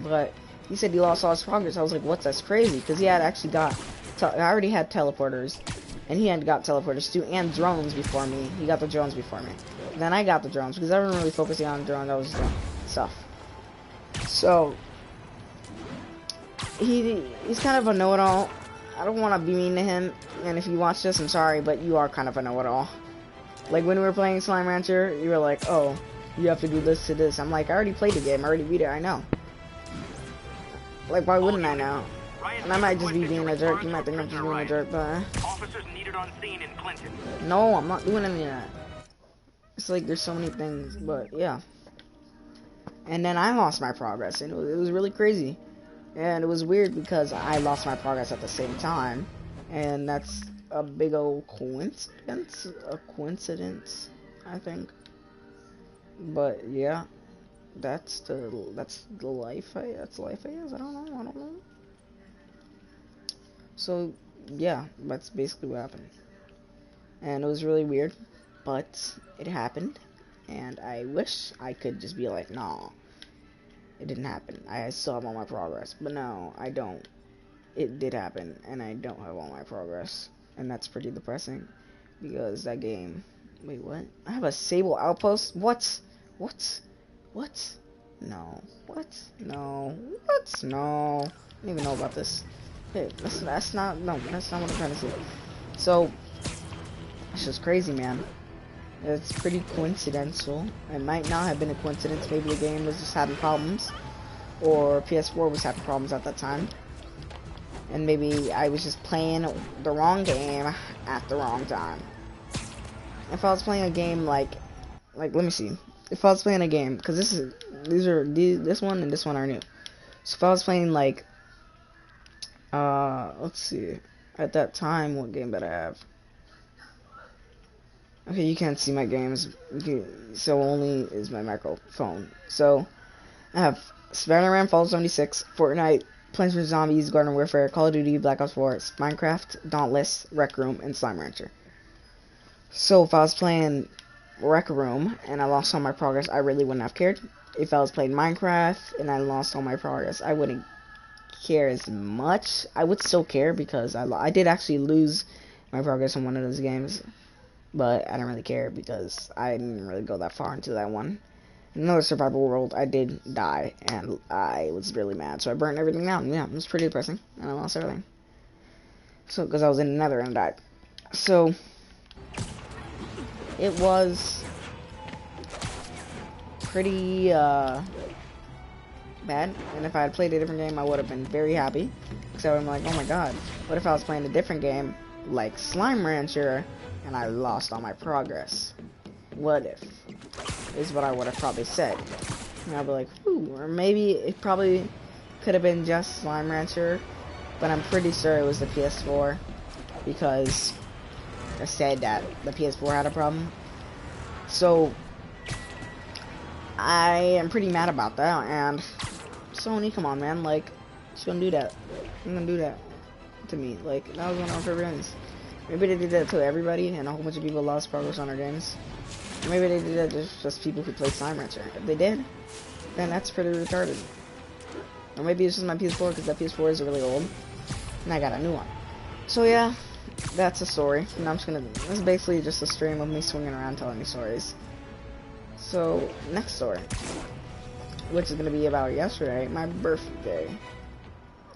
But he said he lost all his progress. I was like, what? That's crazy, because he had actually got, I already had teleporters, and he had got teleporters too, and drones before me. He got the drones before me. Then I got the drones, because I wasn't really focusing on drones, I was just doing stuff. So, he's kind of a know-it-all. I don't want to be mean to him, and if you watch this, I'm sorry, but you are kind of a know-it-all. Like, when we were playing Slime Rancher, you were like, oh, you have to do this to this. I'm like, I already played the game, I already beat it, I know. Like, why wouldn't I know? And I might just be being a jerk, you might think I'm just being a jerk, but... Officers needed on scene in Clinton. No, I'm not doing any of that. It's like, there's so many things, but, yeah. And then I lost my progress, and it was really crazy. And it was weird because I lost my progress at the same time, and that's a big old coincidence, I think. But yeah, that's life. That's life, I guess. I don't know. So yeah, that's basically what happened, and it was really weird, but it happened, and I wish I could just be like, no. It didn't happen. I still have all my progress. But no, I don't. It did happen, and I don't have all my progress. And that's pretty depressing. Because that game... Wait, what? I have a Sable Outpost? What? What? What? No. What? No. What? No. I don't even know about this. Hey, that's not... No, that's not what I'm trying to say. So, it's just crazy, man. It's pretty coincidental. It might not have been a coincidence. Maybe the game was just having problems, or PS4 was having problems at that time, and maybe I was just playing the wrong game at the wrong time. If I was playing a game like let me see. If I was playing a game, because this one and this one are new. So if I was playing like, let's see. At that time, what game did I have? Okay, you can't see my games, so only is my microphone. So, I have Spider-Man Fallout 76, Fortnite, Plants vs. Zombies, Garden Warfare, Call of Duty, Black Ops 4, Minecraft, Dauntless, Rec Room, and Slime Rancher. So, if I was playing Rec Room and I lost all my progress, I really wouldn't have cared. If I was playing Minecraft and I lost all my progress, I wouldn't care as much. I would still care because I did actually lose my progress in one of those games. But I didn't really care because I didn't really go that far into that one. In another survival world, I did die, and I was really mad. So I burned everything down. Yeah, it was pretty depressing, and I lost everything. So, because I was in the Nether and died. So, it was pretty bad. And if I had played a different game, I would have been very happy. So I'm like, oh my god, what if I was playing a different game, like Slime Rancher, and I lost all my progress? What if? Is what I would have probably said. And I'd be like, ooh, or maybe it probably could have been just Slime Rancher, but I'm pretty sure it was the PS4, because I said that the PS4 had a problem. So, I am pretty mad about that, and Sony, come on, man, like, just don't do that. You're gonna do that to me. Like, that was one of my favorite games. Maybe they did that to everybody, and a whole bunch of people lost progress on their games. Or maybe they did that to just people who play Slime Rancher. If they did, then that's pretty retarded. Or maybe it's just my PS4, because that PS4 is really old, and I got a new one. So yeah, that's a story. And I'm just gonna, this is basically just a stream of me swinging around telling me stories. So, next story, which is gonna be about yesterday, my birthday.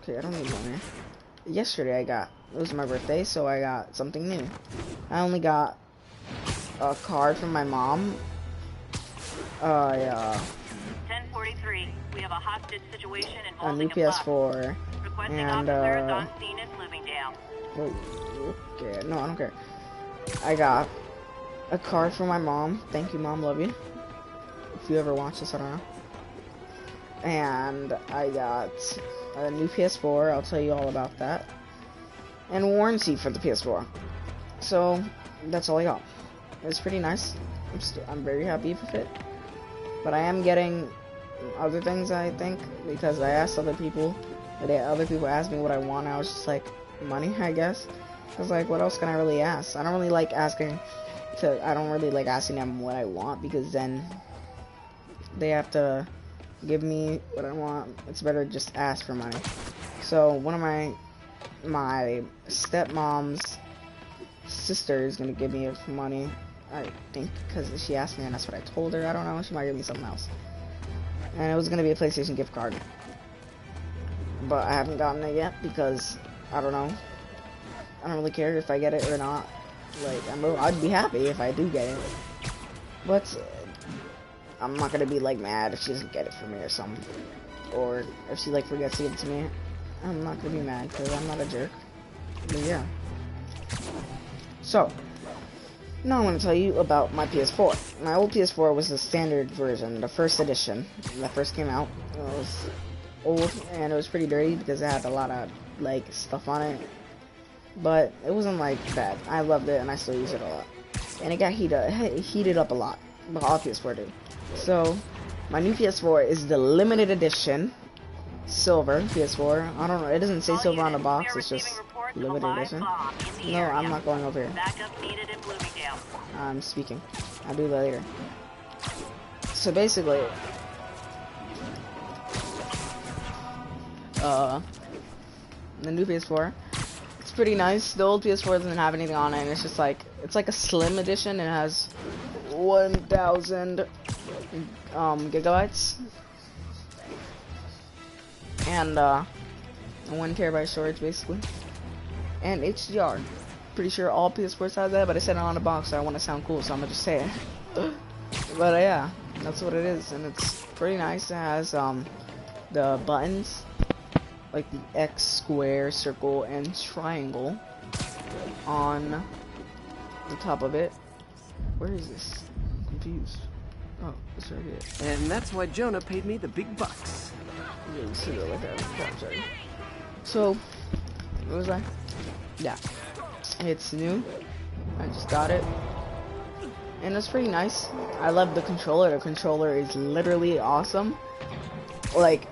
Okay, I don't need one here. Yesterday it was my birthday, so I got something new. I only got a card from my mom. 1043. We have a hostage situation A involving new PS4. Requesting And officers on scene in Bloomingdale. wait, okay, no, I don't care. I got a card from my mom. Thank you, Mom, love you. If you ever watch this, I don't know. And I got a new PS4. I'll tell you all about that. And warranty for the PS4. So that's all I got. It's pretty nice. I'm very happy with it. But I am getting other things, I think, because I asked other people, but other people asked me what I want. I was just like, money, I guess. I was like, what else can I really ask? I don't really like asking them what I want, because then they have to give me what I want. It's better to just ask for money. So one of my stepmom's sister is gonna give me money, I think, because she asked me and that's what I told her. I don't know, she might give me something else. And it was gonna be a PlayStation gift card, but I haven't gotten it yet because I don't know. I don't really care if I get it or not. Like, I'd be happy if I do get it, but I'm not gonna be like mad if she doesn't get it for me or something, or if she like forgets to give it to me. I'm not gonna be mad because I'm not a jerk. But yeah. So now I'm gonna tell you about my PS4. My old PS4 was the standard version, the first edition that first came out. It was old and it was pretty dirty because it had a lot of like stuff on it, but it wasn't like bad. I loved it and I still use it a lot. And it got heated up a lot, but all PS4 did. So my new PS4 is the limited edition silver PS4. I don't know, it doesn't say silver on the box, it's just limited edition. No, I'm not going over here. I'm speaking. I'll do that later. So basically, the new PS4, it's pretty nice. The old PS4 doesn't have anything on it, and it's just like, it's like a slim edition. It has 1,000 gigabytes and 1 terabyte storage basically, and HDR. Pretty sure all PS4s have that, but I said it on the box, so I want to sound cool, so I'm gonna just say it. But yeah, that's what it is, and it's pretty nice. It has the buttons, like the X, square, circle, and triangle on the top of it. Where is this? I'm confused. Oh, it's right here. And that's why Jonah paid me the big bucks. Yeah, see that like that. I'm sorry. So, what was I? Yeah, it's new. I just got it, and it's pretty nice. I love the controller. The controller is literally awesome. Like,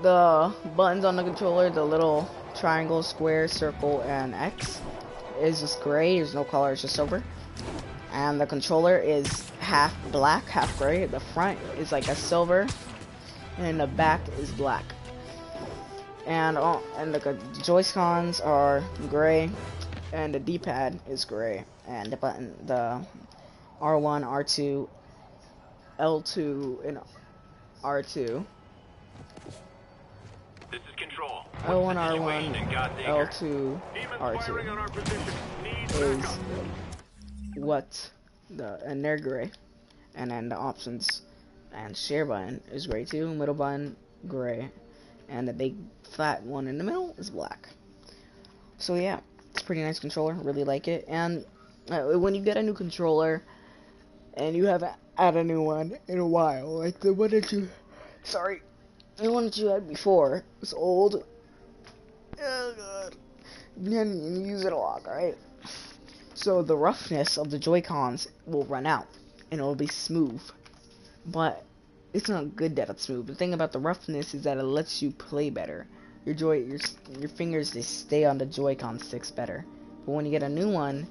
the buttons on the controller, the little triangle, square, circle, and X, is just gray. There's no color. It's just silver. And the controller is half black, half gray. The front is like a silver, and the back is black. And the Joy-Cons are gray, and the D-pad is gray, and the button, the R1, R2, L2, and R2. This is Control. L1, R1, L2, R2 is what and they're gray, and then the options and share button is gray too, middle button gray, and the big flat one in the middle is black. So yeah, it's a pretty nice controller, really like it. And when you get a new controller and you haven't had a new one in a while, like the one that you had before was old. Oh god, you use it a lot, right? So the roughness of the Joy-Cons will run out, and it'll be smooth. But it's not good that it's smooth. The thing about the roughness is that it lets you play better. Your fingers, they stay on the Joy-Con sticks better. But when you get a new one,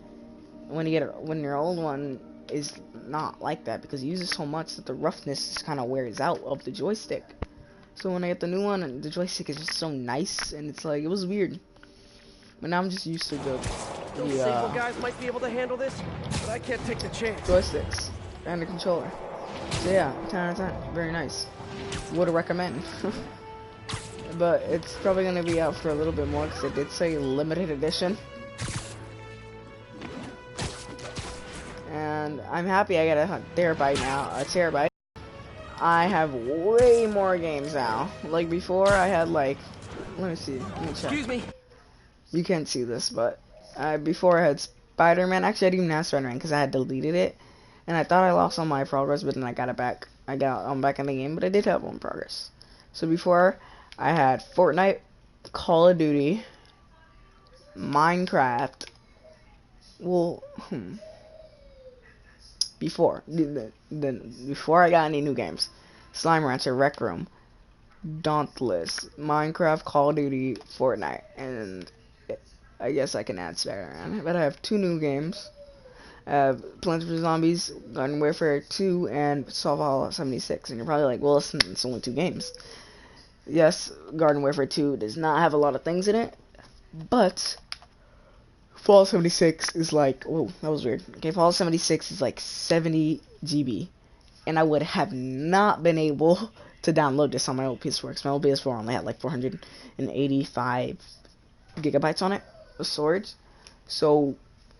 when your old one is not like that, because you use it so much that the roughness just kind of wears out of the joystick. So when I get the new one, the joystick is just so nice, and it's like, it was weird. But now I'm just used to the single guys might be able to handle this, but I can't take the chance. Joysticks and the controller. So yeah, 10 out of 10. Very nice. Would recommend. But it's probably gonna be out for a little bit more because it did say limited edition. And I'm happy I got a terabyte now. A terabyte. I have way more games now. Like before, I had like, let me see. Let me check. Excuse me. You can't see this, but before I had Spider-Man. Actually, I didn't even have Spider-Man because I had deleted it, and I thought I lost all my progress, but then I got it back. I got back in the game, but I did have one progress. So before, I had Fortnite, Call of Duty, Minecraft. Well, before I got any new games. Slime Rancher, Rec Room, Dauntless, Minecraft, Call of Duty, Fortnite, and I guess I can add Spider-Man. But I have 2 new games. I have Plants vs. Zombies, Garden Warfare 2, and Fallout 76. And you're probably like, well, listen, it's only 2 games. Yes, Garden Warfare 2 does not have a lot of things in it, but Fallout 76 is like, whoa, that was weird. Okay, Fallout 76 is like 70 GB, and I would have not been able to download this on my old PS4, because my old PS4 only had like 485 gigabytes on it of storage, so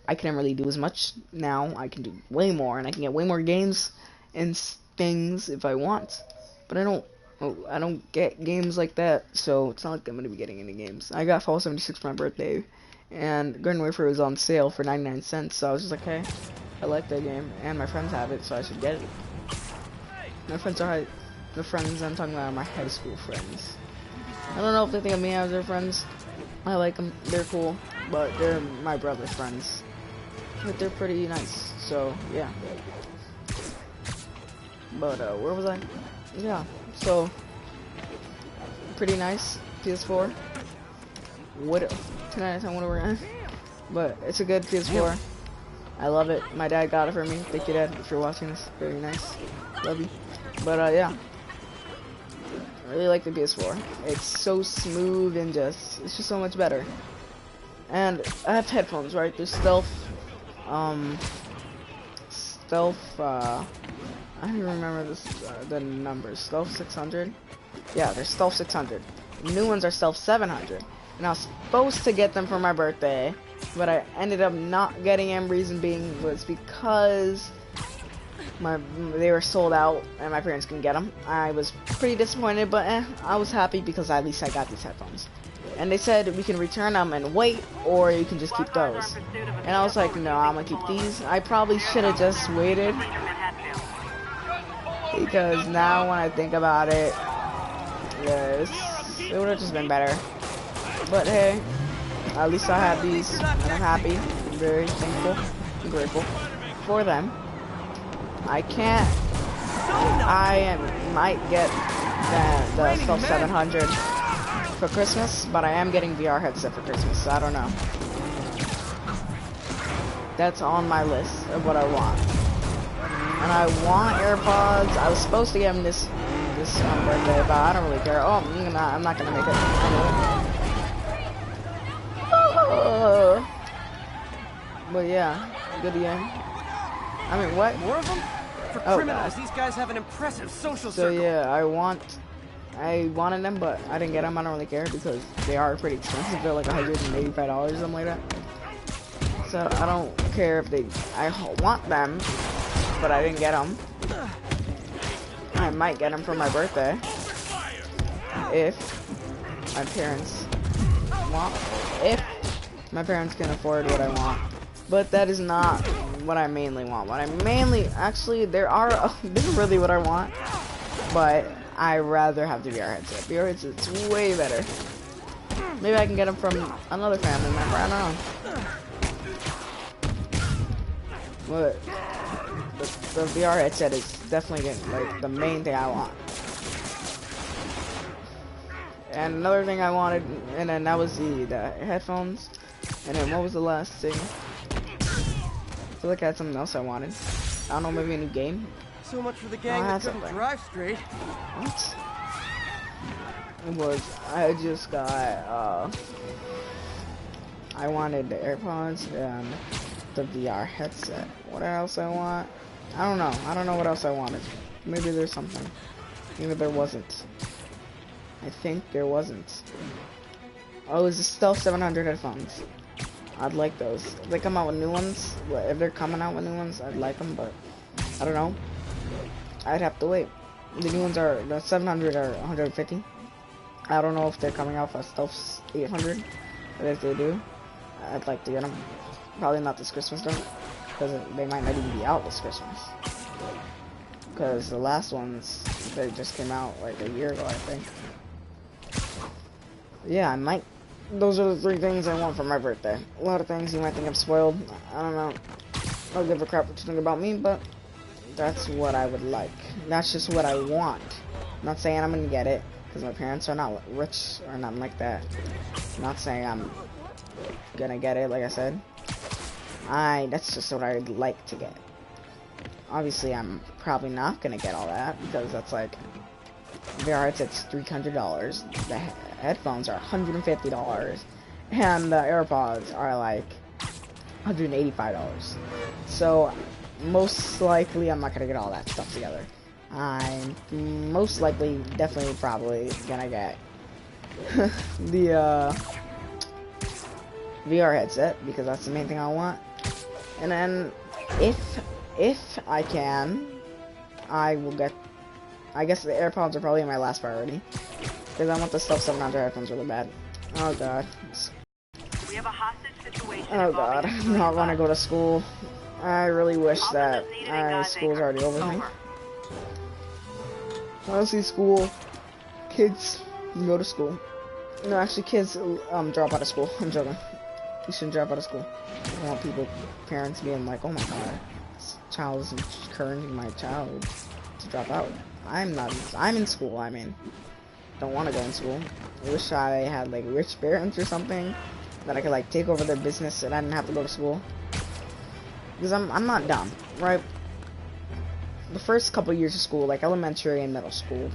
I couldn't really do as much. Now I can do way more, and I can get way more games and things if I want, but I don't get games like that, so it's not like I'm going to be getting any games. I got Fallout 76 for my birthday, and Garden Warfare was on sale for 99 cents, so I was just like, hey, I like that game, and my friends have it, so I should get it. My friends are the friends I'm talking about are my high school friends. I don't know if they think of me as their friends. I like them, they're cool, but they're my brother's friends. But they're pretty nice, so yeah. But where was I? Yeah, so pretty nice PS4. What 10 out of 10 whatever. But it's a good PS4. I love it. My dad got it for me. Thank you, Dad, if you're watching this. Very nice. Love you. But yeah, I really like the PS4. It's so smooth and it's just so much better. And I have headphones, right? There's Stealth. I don't even remember the numbers. Stealth 600. Yeah, they're Stealth 600. New ones are Stealth 700. And I was supposed to get them for my birthday, but I ended up not getting them. Reason being was because they were sold out and my parents couldn't get them. I was pretty disappointed, but I was happy because at least I got these headphones. And they said we can return them and wait, or you can just keep those. And I was like, no, I'm gonna keep these. I probably should have just waited, because now when I think about it, yes, it would have just been better. But hey, at least I have these, and I'm happy. I'm very thankful and grateful for them. I might get the Stealth 700 for Christmas, but I am getting VR headset for Christmas, so I don't know. That's on my list of what I want. And I want AirPods. I was supposed to get them this birthday, but I don't really care. Oh, I'm not gonna make it. But yeah, good game. I mean, what? More of them? For criminals, these guys have an impressive social circle. So yeah, I wanted them, but I didn't get them. I don't really care because they are pretty expensive. They're like $185 or something like that. So I don't care if I want them, but I didn't get them. I might get them for my birthday if my parents want. If my parents can afford what I want, but that is not what I mainly want. What I mainly, actually, they're really what I want, but I rather have the VR headset. VR headset's way better. Maybe I can get them from another family member. I don't know. But the VR headset is definitely like the main thing I want. And another thing I wanted, and then that was the headphones. And then what was the last thing? I feel like I had something else I wanted. I don't know, maybe a new game. So much for the gang that couldn't drive straight. What? It was, I just got, I wanted the AirPods and the VR headset. What else I want? I don't know. I don't know what else I wanted. Maybe there's something. Maybe there wasn't. I think there wasn't. Oh, it was the Stealth 700 headphones. I'd like those. If they come out with new ones, if they're coming out with new ones, I'd like them, but I don't know. I'd have to wait. The new ones are, the 700 are 150. I don't know if they're coming out for Stealth 800, but if they do, I'd like to get them. Probably not this Christmas though, because they might not even be out this Christmas. Because the last ones, they just came out like a year ago, I think. Yeah, I might. Those are the 3 things I want for my birthday. A lot of things you might think I'm spoiled. I don't know. I don't give a crap what you think about me, but That's what I would like. That's just what I want. I'm not saying I'm gonna get it, because my parents are not rich or nothing like that. I'm not saying I'm gonna get it, like I said. That's just what I'd like to get. Obviously, I'm probably not gonna get all that, because that's like, VR headset's $300, the headphones are $150, and the AirPods are like $185. So, most likely, I'm not gonna get all that stuff together. I'm most likely, definitely, probably gonna get the VR headset, because that's the main thing I want. And then, if I can, I will get, I guess the AirPods are probably my last priority, because I want the Stealth 700 headphones really bad. Oh god. We have a hostage situation. Oh god, I do not want to go to school. I really wish that school's already over with me. Honestly, school, kids go to school. No, actually, kids drop out of school. I'm joking. You shouldn't drop out of school. I don't want parents being like, oh my god, this child is encouraging my child to drop out. I'm in school, I mean. Don't want to go in school. I wish I had like rich parents or something that I could like take over their business and I didn't have to go to school. Because I'm not dumb, right? The first couple years of school, like elementary and middle school,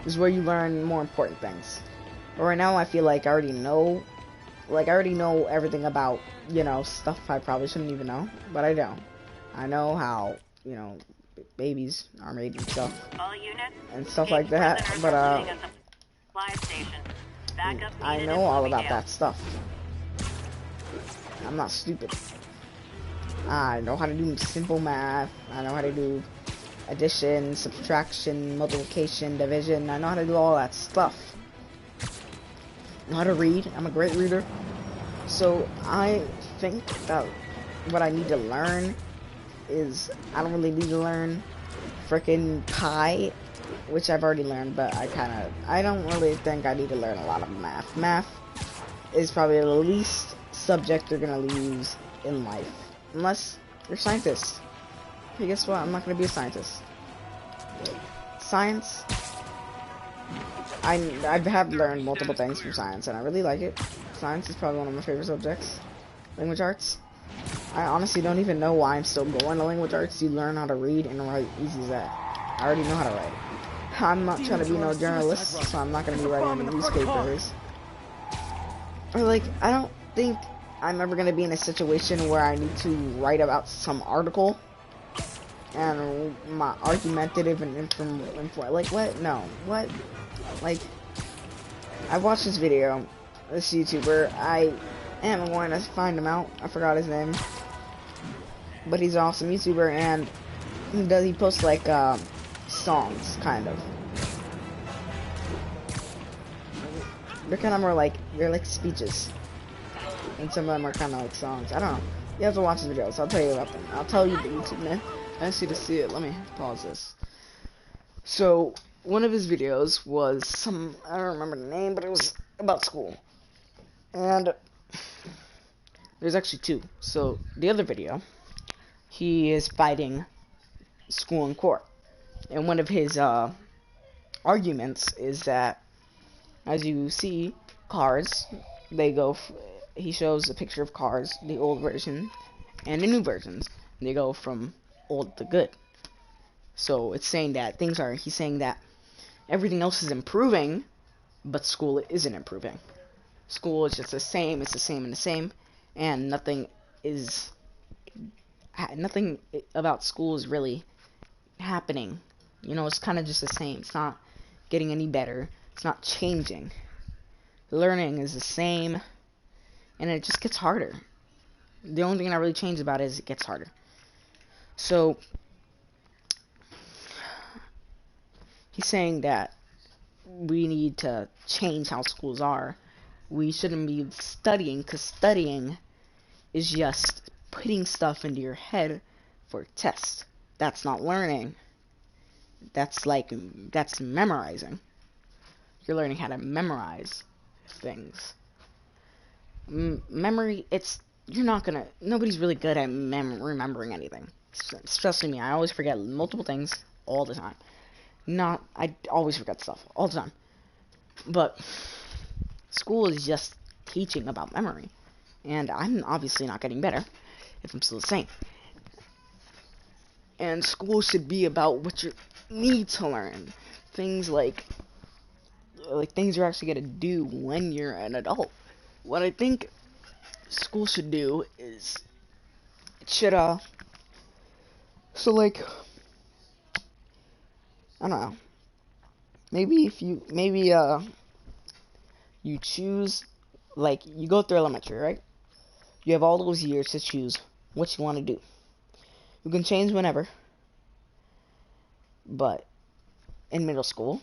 is where you learn more important things. But right now I feel like I already know everything about, you know, stuff I probably shouldn't even know, but I don't. I know how, you know, babies are made and stuff. All units, and stuff like that, but I know all about that stuff. I'm not stupid. I know how to do simple math. I know how to do addition, subtraction, multiplication, division. I know how to do all that stuff. I know how to read. I'm a great reader. So I think that what I need to learn is, I don't really need to learn frickin' pi, which I've already learned, but I don't really think I need to learn a lot of math. Math is probably the least subject you're gonna use in life. Unless you're a scientist. Hey, guess what? I'm not gonna be a scientist. Science, I have learned multiple things from science, and I really like it. Science is probably one of my favorite subjects. Language arts, I honestly don't even know why I'm still going to language arts. You learn how to read and write, easy as that. I already know how to write. I'm not trying to be no journalist, so I'm not going to be writing newspapers. Or like, I don't think I'm ever going to be in a situation where I need to write about some article and my argumentative and like what? No. What? Like, I watched this video, this YouTuber, I am going to find him out, I forgot his name, but he's an awesome YouTuber, and he posts like, songs, kind of. They're kind of more like, they're like speeches, and some of them are kind of like songs. I don't know. You have to watch his videos. I'll tell you about them. I'll tell you the YouTube name. I see to see it. Let me pause this. So, one of his videos was I don't remember the name, but it was about school. And there's actually two. So, the other video, he is fighting school in court. And one of his arguments is that, as you see, cars, he shows a picture of cars, the old version and the new versions. They go from old to good. So it's saying that he's saying that everything else is improving, but school isn't improving. School is just the same, it's the same and the same, and nothing about school is really happening. You know, it's kind of just the same. It's not getting any better. It's not changing. Learning is the same, and it just gets harder. The only thing that really changes about it is it gets harder. So, he's saying that we need to change how schools are. We shouldn't be studying, because studying is just putting stuff into your head for a test. That's not learning. That's memorizing. You're learning how to memorize things. Memory, nobody's really good at remembering anything. Especially me. I always forget multiple things all the time. I always forget stuff all the time. But school is just teaching about memory. And I'm obviously not getting better if I'm still the same. And school should be about what you need to learn. Things like things you're actually gonna do when you're an adult. What I think school should do is it should so like I don't know. Maybe you choose, like, you go through elementary, right? You have all those years to choose what you want to do. You can change whenever, but in middle school,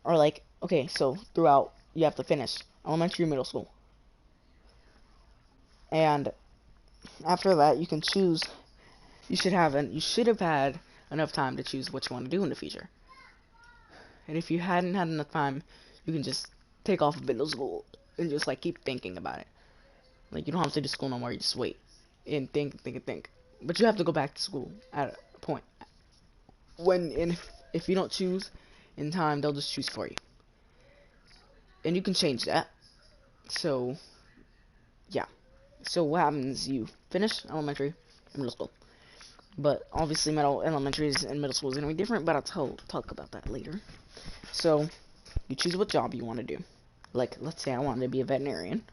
or like, okay, so throughout, you have to finish elementary, middle school. And after that, you can choose, you should have had enough time to choose what you want to do in the future. And if you hadn't had enough time, you can just take off of middle school and just like keep thinking about it. Like, you don't have to do school no more, you just wait and think. But you have to go back to school at a point. If you don't choose in time, they'll just choose for you. And you can change that. So, yeah. So what happens, you finish elementary and middle school. But obviously elementary and middle school is going to be different, but I'll talk about that later. So, you choose what job you want to do. Like, let's say I wanted to be a veterinarian,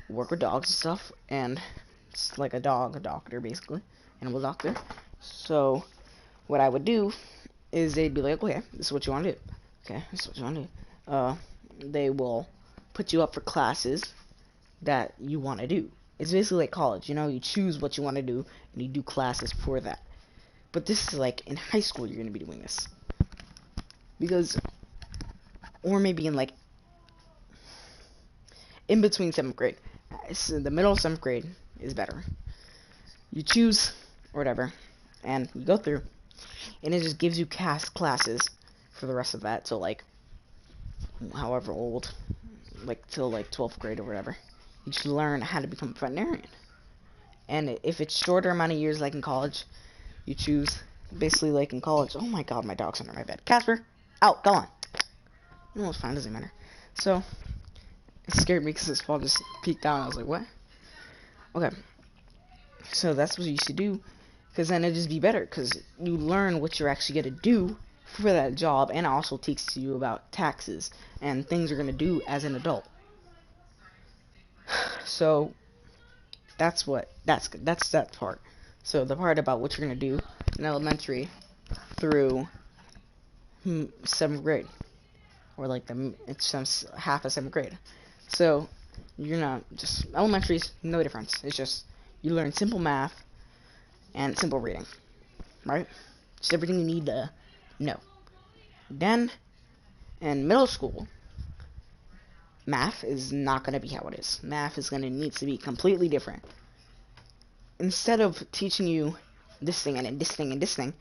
work with dogs and stuff, and it's like a doctor, basically, animal doctor. So, what I would do is they'd be like, okay, this is what you want to do. Okay, this is what you want to do. They will put you up for classes that you want to do. It's basically like college, you choose what you want to do, and you do classes for that. But this is like, in high school, you're going to be doing this. Because, or maybe in between 7th grade. So the middle of 7th grade is better. You choose, or whatever, and you go through, and it just gives you classes for the rest of that till like, however old, like till like 12th grade or whatever. You just learn how to become a veterinarian. And if it's shorter amount of years, like in college, you choose, basically like in college, oh my god, my dog's under my bed. Casper, out, go on. No, it's fine, doesn't matter. So, it scared me because his paw just peeked out, and I was like, what? Okay. So that's what you should do, because then it'll just be better, because you learn what you're actually going to do for that job, and it also teaches you about taxes and things you're going to do as an adult. So, that's that part. So, the part about what you're going to do in elementary through 7th grade. Or like it's half of 7th grade. So, you're not just, elementary's no difference. It's just, you learn simple math and simple reading. Right? Just everything you need to know. Then, in middle school, math is not going to be how it is. Math is going to need to be completely different. Instead of teaching you this thing and this thing and this thing,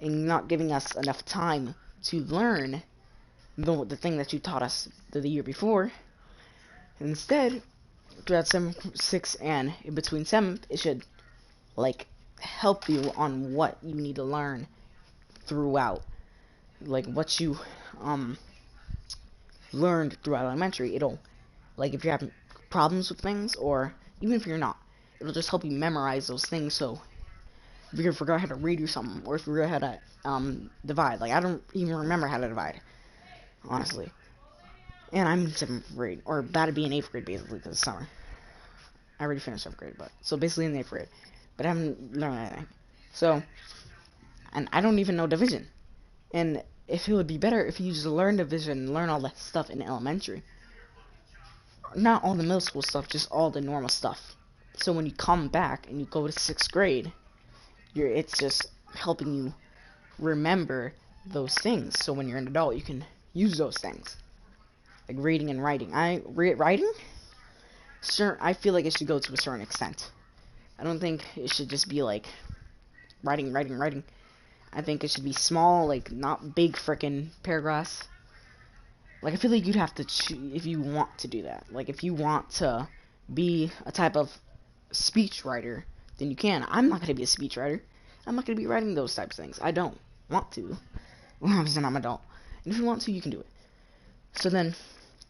and not giving us enough time to learn the thing that you taught us the year before, instead, throughout 7th, 6th, and in between 7th, it should, like, help you on what you need to learn throughout. Like, what you, learned throughout elementary. It'll, like, if you're having problems with things, or even if you're not, it'll just help you memorize those things. So if you forgot how to read or something, or if you forgot how to divide, like, I don't even remember how to divide, honestly. And I'm in 7th grade, or about to be in 8th grade basically this summer. I already finished 7th grade, but so basically in 8th grade, but I haven't learned anything. So, and I don't even know division. And if it would be better if you just learn division, learn all that stuff in elementary. Not all the middle school stuff, just all the normal stuff. So when you come back and you go to 6th grade, it's just helping you remember those things. So when you're an adult, you can use those things. Like reading and writing. Writing? Sure, I feel like it should go to a certain extent. I don't think it should just be like writing. I think it should be small, like not big frickin' paragraphs. Like I feel like you'd have to if you want to do that. Like if you want to be a type of speech writer, then you can. I'm not gonna be a speech writer. I'm not gonna be writing those types of things. I don't want to. Well, I'm an adult. And if you want to, you can do it. So then,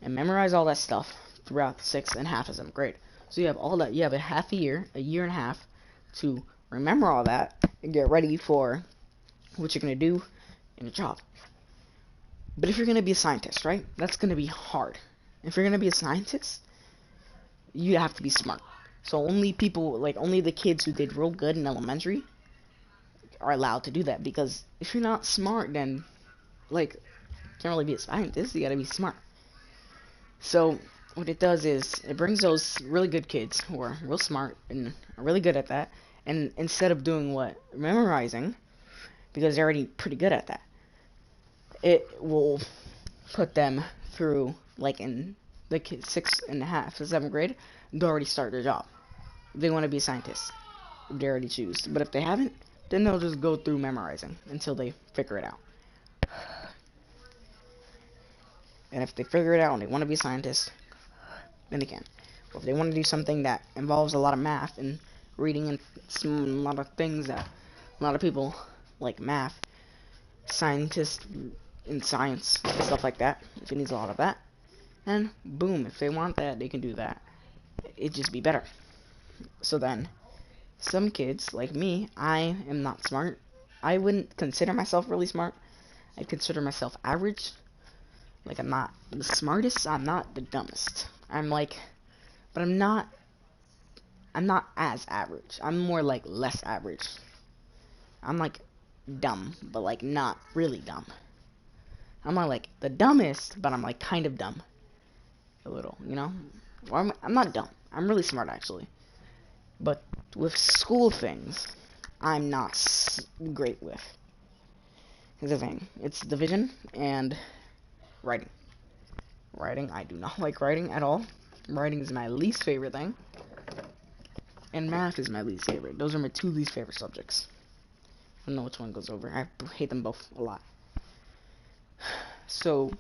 and memorize all that stuff throughout the 6th and half of 7th grade. So you have all that. You have a half a year and a half to remember all that and get ready for what you're gonna do in a job. But if you're gonna be a scientist, right? That's gonna be hard. If you're gonna be a scientist, you have to be smart. So only people, like only the kids who did real good in elementary are allowed to do that. Because if you're not smart, then like you can't really be a scientist. You gotta be smart. So what it does is it brings those really good kids who are real smart and are really good at that, and instead of doing what memorizing, because they're already pretty good at that, it will put them through like in the 6th and a half to 7th grade. They'll already start their job. If they want to be a scientist, if they already choose. But if they haven't, then they'll just go through memorizing until they figure it out. And if they figure it out and they want to be a scientist, then they can. Or if they want to do something that involves a lot of math and reading and a lot of things that a lot of people like math, scientists in science, stuff like that, if it needs a lot of that, then boom, if they want that, they can do that. It'd just be better. So then, some kids, like me, I am not smart. I wouldn't consider myself really smart. I'd consider myself average. Like, I'm not the smartest, I'm not the dumbest. I'm like, but I'm not as average. I'm more like less average. I'm like dumb, but like not really dumb. I'm not like the dumbest, but I'm like kind of dumb. A little, you know? Or I'm not dumb. I'm really smart, actually. But with school things, I'm not great with. Here's the thing. It's division and writing. Writing, I do not like writing at all. Writing is my least favorite thing. And math is my least favorite. Those are my 2 least favorite subjects. I don't know which one goes over. I hate them both a lot. So,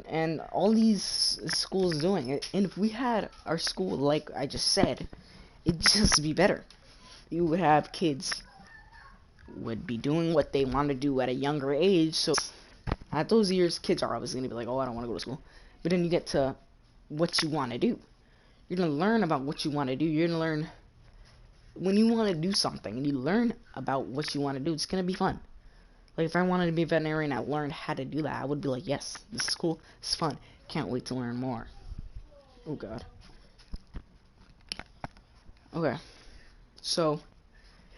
and all these schools doing it, and if we had our school like I just said, it'd just be better. You would have kids would be doing what they want to do at a younger age. So at those years, kids are obviously gonna be like, oh, I don't want to go to school. But then you get to what you want to do. You're gonna learn about what you want to do. You're gonna learn when you want to do something and you learn about what you want to do. It's gonna be fun. Like, if I wanted to be a veterinarian, I learned how to do that. I would be like, yes, this is cool. It's fun. Can't wait to learn more. Oh, God. Okay. So,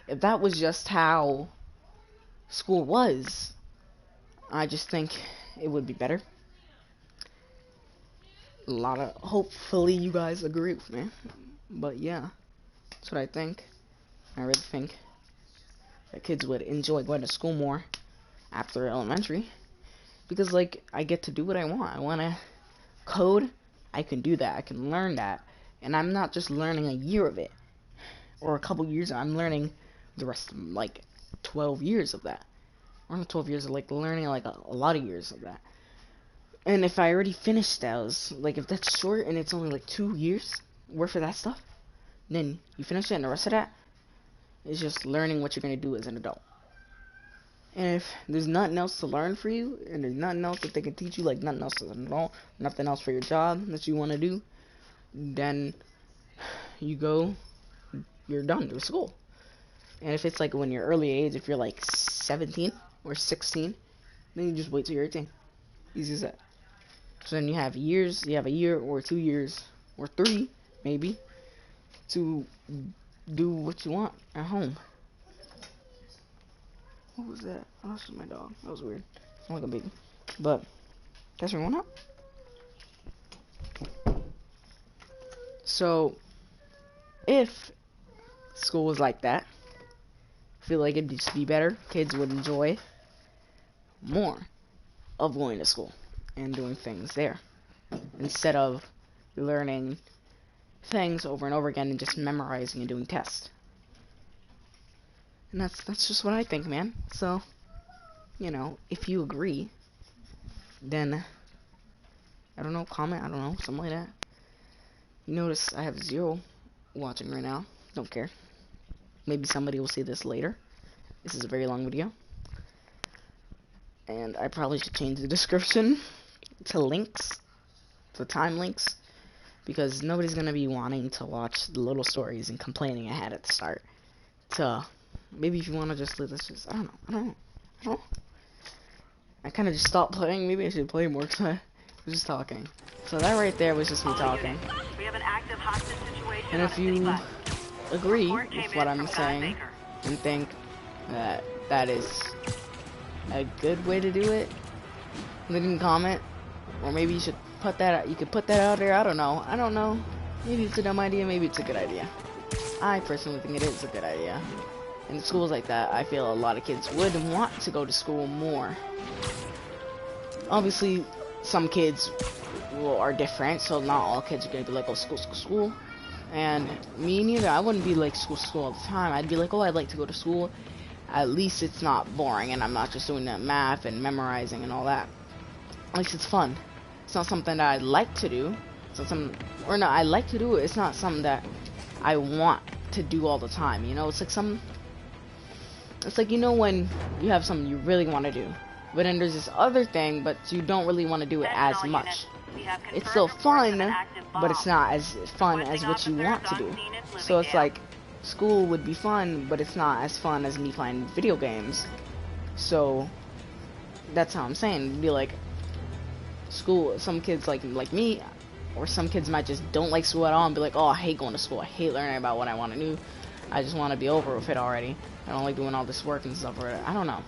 if that was just how school was, I just think it would be better. Hopefully you guys agree with me. But, yeah. That's what I think. I really think that kids would enjoy going to school more after elementary, because like I get to do what I want. I want to code, I can do that, I can learn that, and I'm not just learning a year of it or a couple years. I'm learning the rest of like 12 years of that, or not 12 years of like learning like a lot of years of that. And if I already finished those, like if that's short and it's only like 2 years worth of that stuff, then you finish it, and the rest of that is just learning what you're gonna do as an adult. And if there's nothing else to learn for you, and there's nothing else that they can teach you, like nothing else at all, nothing else for your job that you want to do, then you're done with school. And if it's like when you're early age, if you're like 17 or 16, then you just wait till you're 18. Easy as that. So then you have a year or 2 years, or 3, maybe, to do what you want at home. What was that? Oh, that's my dog. That was weird. I'm like a baby. But, that's one up. So, if school was like that, I feel like it'd just be better. Kids would enjoy more of going to school and doing things there, instead of learning things over and over again and just memorizing and doing tests. And that's just what I think, man. So, you know, if you agree, then, I don't know, comment, I don't know, something like that. You notice I have 0 watching right now. Don't care. maybe somebody will see this later. This is a very long video. And I probably should change the description to links, to time links, because nobody's going to be wanting to watch the little stories and complaining I had at the start. So, maybe if you want to just let this just, I don't know. I kind of just stopped playing. Maybe I should play more because I was just talking. So that right there was just me talking. We have an active hostage situation. And on if the you city bus. agree Report came with what in I'm from Guy saying Baker. and think that that is a good way to do it, then you can comment. Or maybe you should put that, you could put that out there. I don't know. Maybe it's a dumb idea, maybe it's a good idea. I personally think it is a good idea. In schools like that, I feel a lot of kids would want to go to school more. Obviously, some kids are different, so not all kids are going to be like, oh, school. And me neither. I wouldn't be like school all the time. I'd be like, oh, I'd like to go to school. At least it's not boring, and I'm not just doing that math and memorizing and all that. At least it's fun. It's not something that I like to do. It's not something, or no, I like to do it. It's not something that I want to do all the time. You know, it's like you know when you have something you really want to do, but then there's this other thing, but you don't really want to do it as Sentinel much. unit, we have It's confirmed still reports fun, of an active but it's bomb. not as fun as Requesting what you want to officers do. on scene in So it's Bloomingdale. like, school would be fun, but it's not as fun as me playing video games. So that's how I'm saying. It'd be like school. Some kids like me, or some kids might just don't like school at all and be like, oh, I hate going to school. I hate learning about what I want to do. I just want to be over with it already. I don't like doing all this work and stuff. Or I don't know.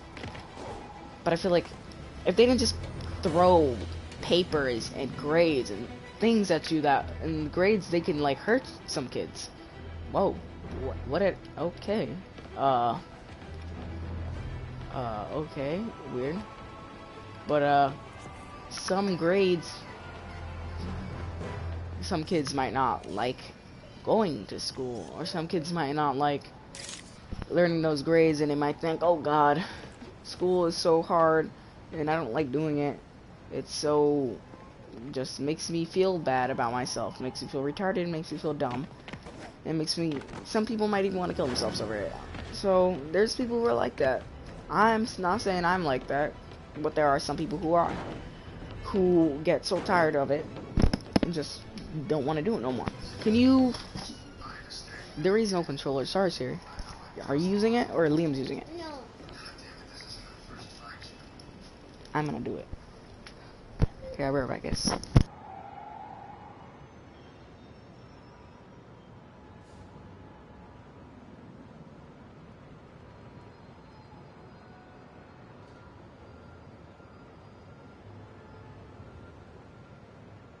But I feel like if they didn't just throw papers and grades and things at you, that and grades, they can like hurt some kids. Whoa. Okay. Okay, weird. But, some grades, some kids might not like going to school, or some kids might not like learning those grades, and they might think, oh god, school is so hard, and I don't like doing it. It's so, just makes me feel bad about myself, makes me feel retarded, makes me feel dumb. It makes me, some people might even want to kill themselves over it. So, there's people who are like that. I'm not saying I'm like that, but there are some people who are. Who get so tired of it and just don't want to do it no more. Can you... There is no controller. Sorry, Siri. Are you using it, or Liam's using it? No. I'm gonna do it. Okay, I'll be right back, guys.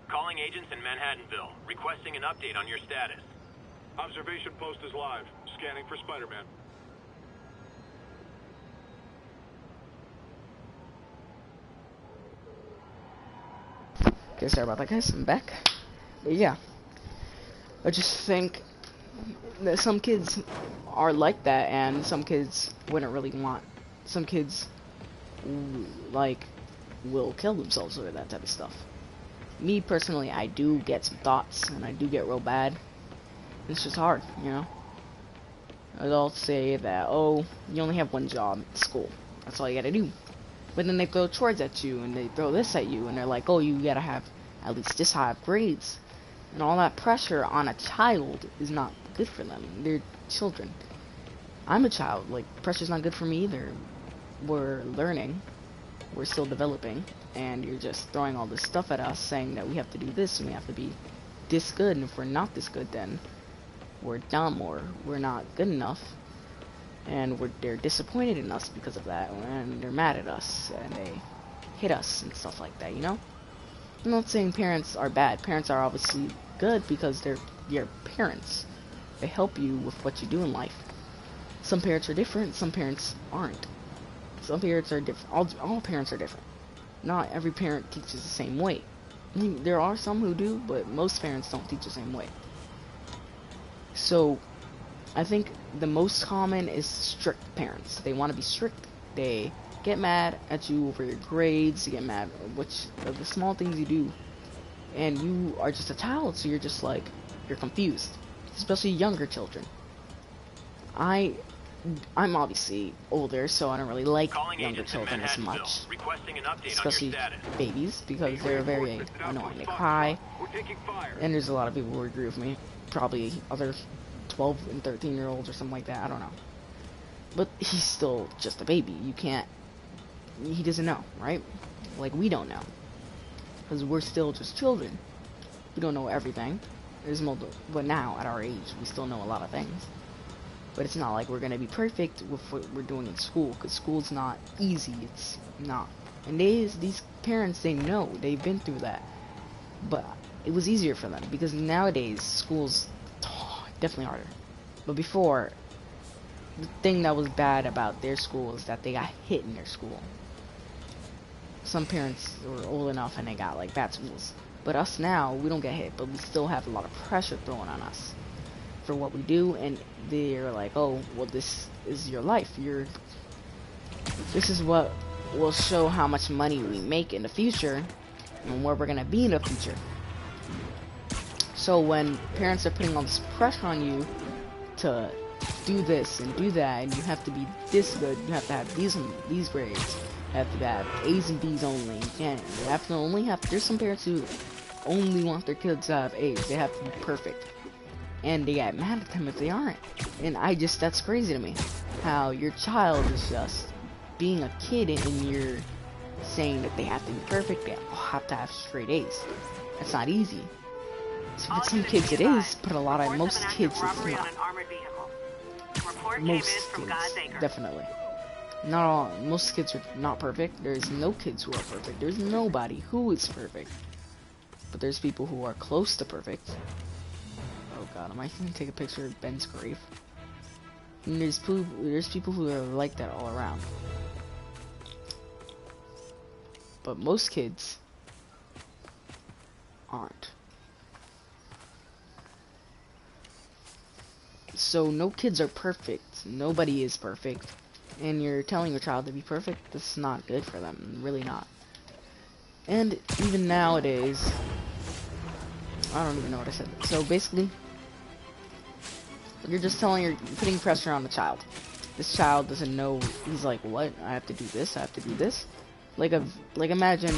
Calling agents in Manhattanville, requesting an update on your status. Observation post is live. Scanning for Spider-Man. Okay, sorry about that, guys. I'm back. But yeah, I just think that some kids are like that, and some kids wouldn't really want. Some kids, like, will kill themselves over that type of stuff. Me personally, I do get some thoughts, and I do get real bad. It's just hard, you know. Adults say that, oh, you only have one job, school. That's all you gotta do. But then they throw chores at you, and they throw this at you, and they're like, oh, you gotta have at least this high of grades. And all that pressure on a child is not good for them. They're children. I'm a child. Like, pressure's not good for me either. We're learning. We're still developing. And you're just throwing all this stuff at us, saying that we have to do this, and we have to be this good, and if we're not this good, then we're dumb, or we're not good enough. And they're disappointed in us because of that, and they're mad at us, and they hit us and stuff like that, you know? I'm not saying parents are bad. Parents are obviously good because they're your parents. They help you with what you do in life. Some parents are different, some parents aren't. Some parents are different. All parents are different. Not every parent teaches the same way. I mean, there are some who do, but most parents don't teach the same way. So, I think the most common is strict parents. They want to be strict. They get mad at you over your grades. They get mad at the small things you do. And you are just a child, so you're just like, you're confused. Especially younger children. I'm obviously older, so I don't really like Calling younger agents in children as Manhattanville. much, Requesting an update on your especially status. babies, because they're very annoying. They cry, We're taking fire. and there's a lot of people who agree with me. Probably other 12 and 13-year-olds or something like that. I don't know. But he's still just a baby. You can't. He doesn't know, right? Like we don't know, because we're still just children. We don't know everything. There's multiple, but now at our age, we still know a lot of things. But it's not like we're gonna be perfect with what we're doing in school, because school's not easy. It's not. And these parents, they know, they've been through that. But it was easier for them, because nowadays school's definitely harder. But before, the thing that was bad about their school is that they got hit in their school. Some parents were old enough and they got like bad schools. But us now, we don't get hit, but we still have a lot of pressure thrown on us for what we do, and they're like, oh, well, this is your life. This is what will show how much money we make in the future and where we're gonna be in the future. So when parents are putting all this pressure on you to do this and do that, and you have to be this good, you have to have these grades, you have to have A's and B's only, you have to only have, there's some parents who only want their kids to have A's, they have to be perfect. And they get mad at them if they aren't. And that's crazy to me. How your child is just being a kid and you're saying that they have to be perfect, they have to have straight A's. That's not easy. So for some kids it is, but most kids it's not. Most kids, definitely. Not all, most kids are not perfect. There's no kids who are perfect. There's nobody who is perfect. But there's people who are close to perfect. Oh god, am I gonna take a picture of Ben's grave? And there's people who are like that all around. But most kids aren't. So no kids are perfect. Nobody is perfect. And you're telling your child to be perfect, that's not good for them. Really not. And even nowadays, I don't even know what I said. So basically, you're just you're putting pressure on the child. This child doesn't know. He's like, what? I have to do this. I have to do this. Like imagine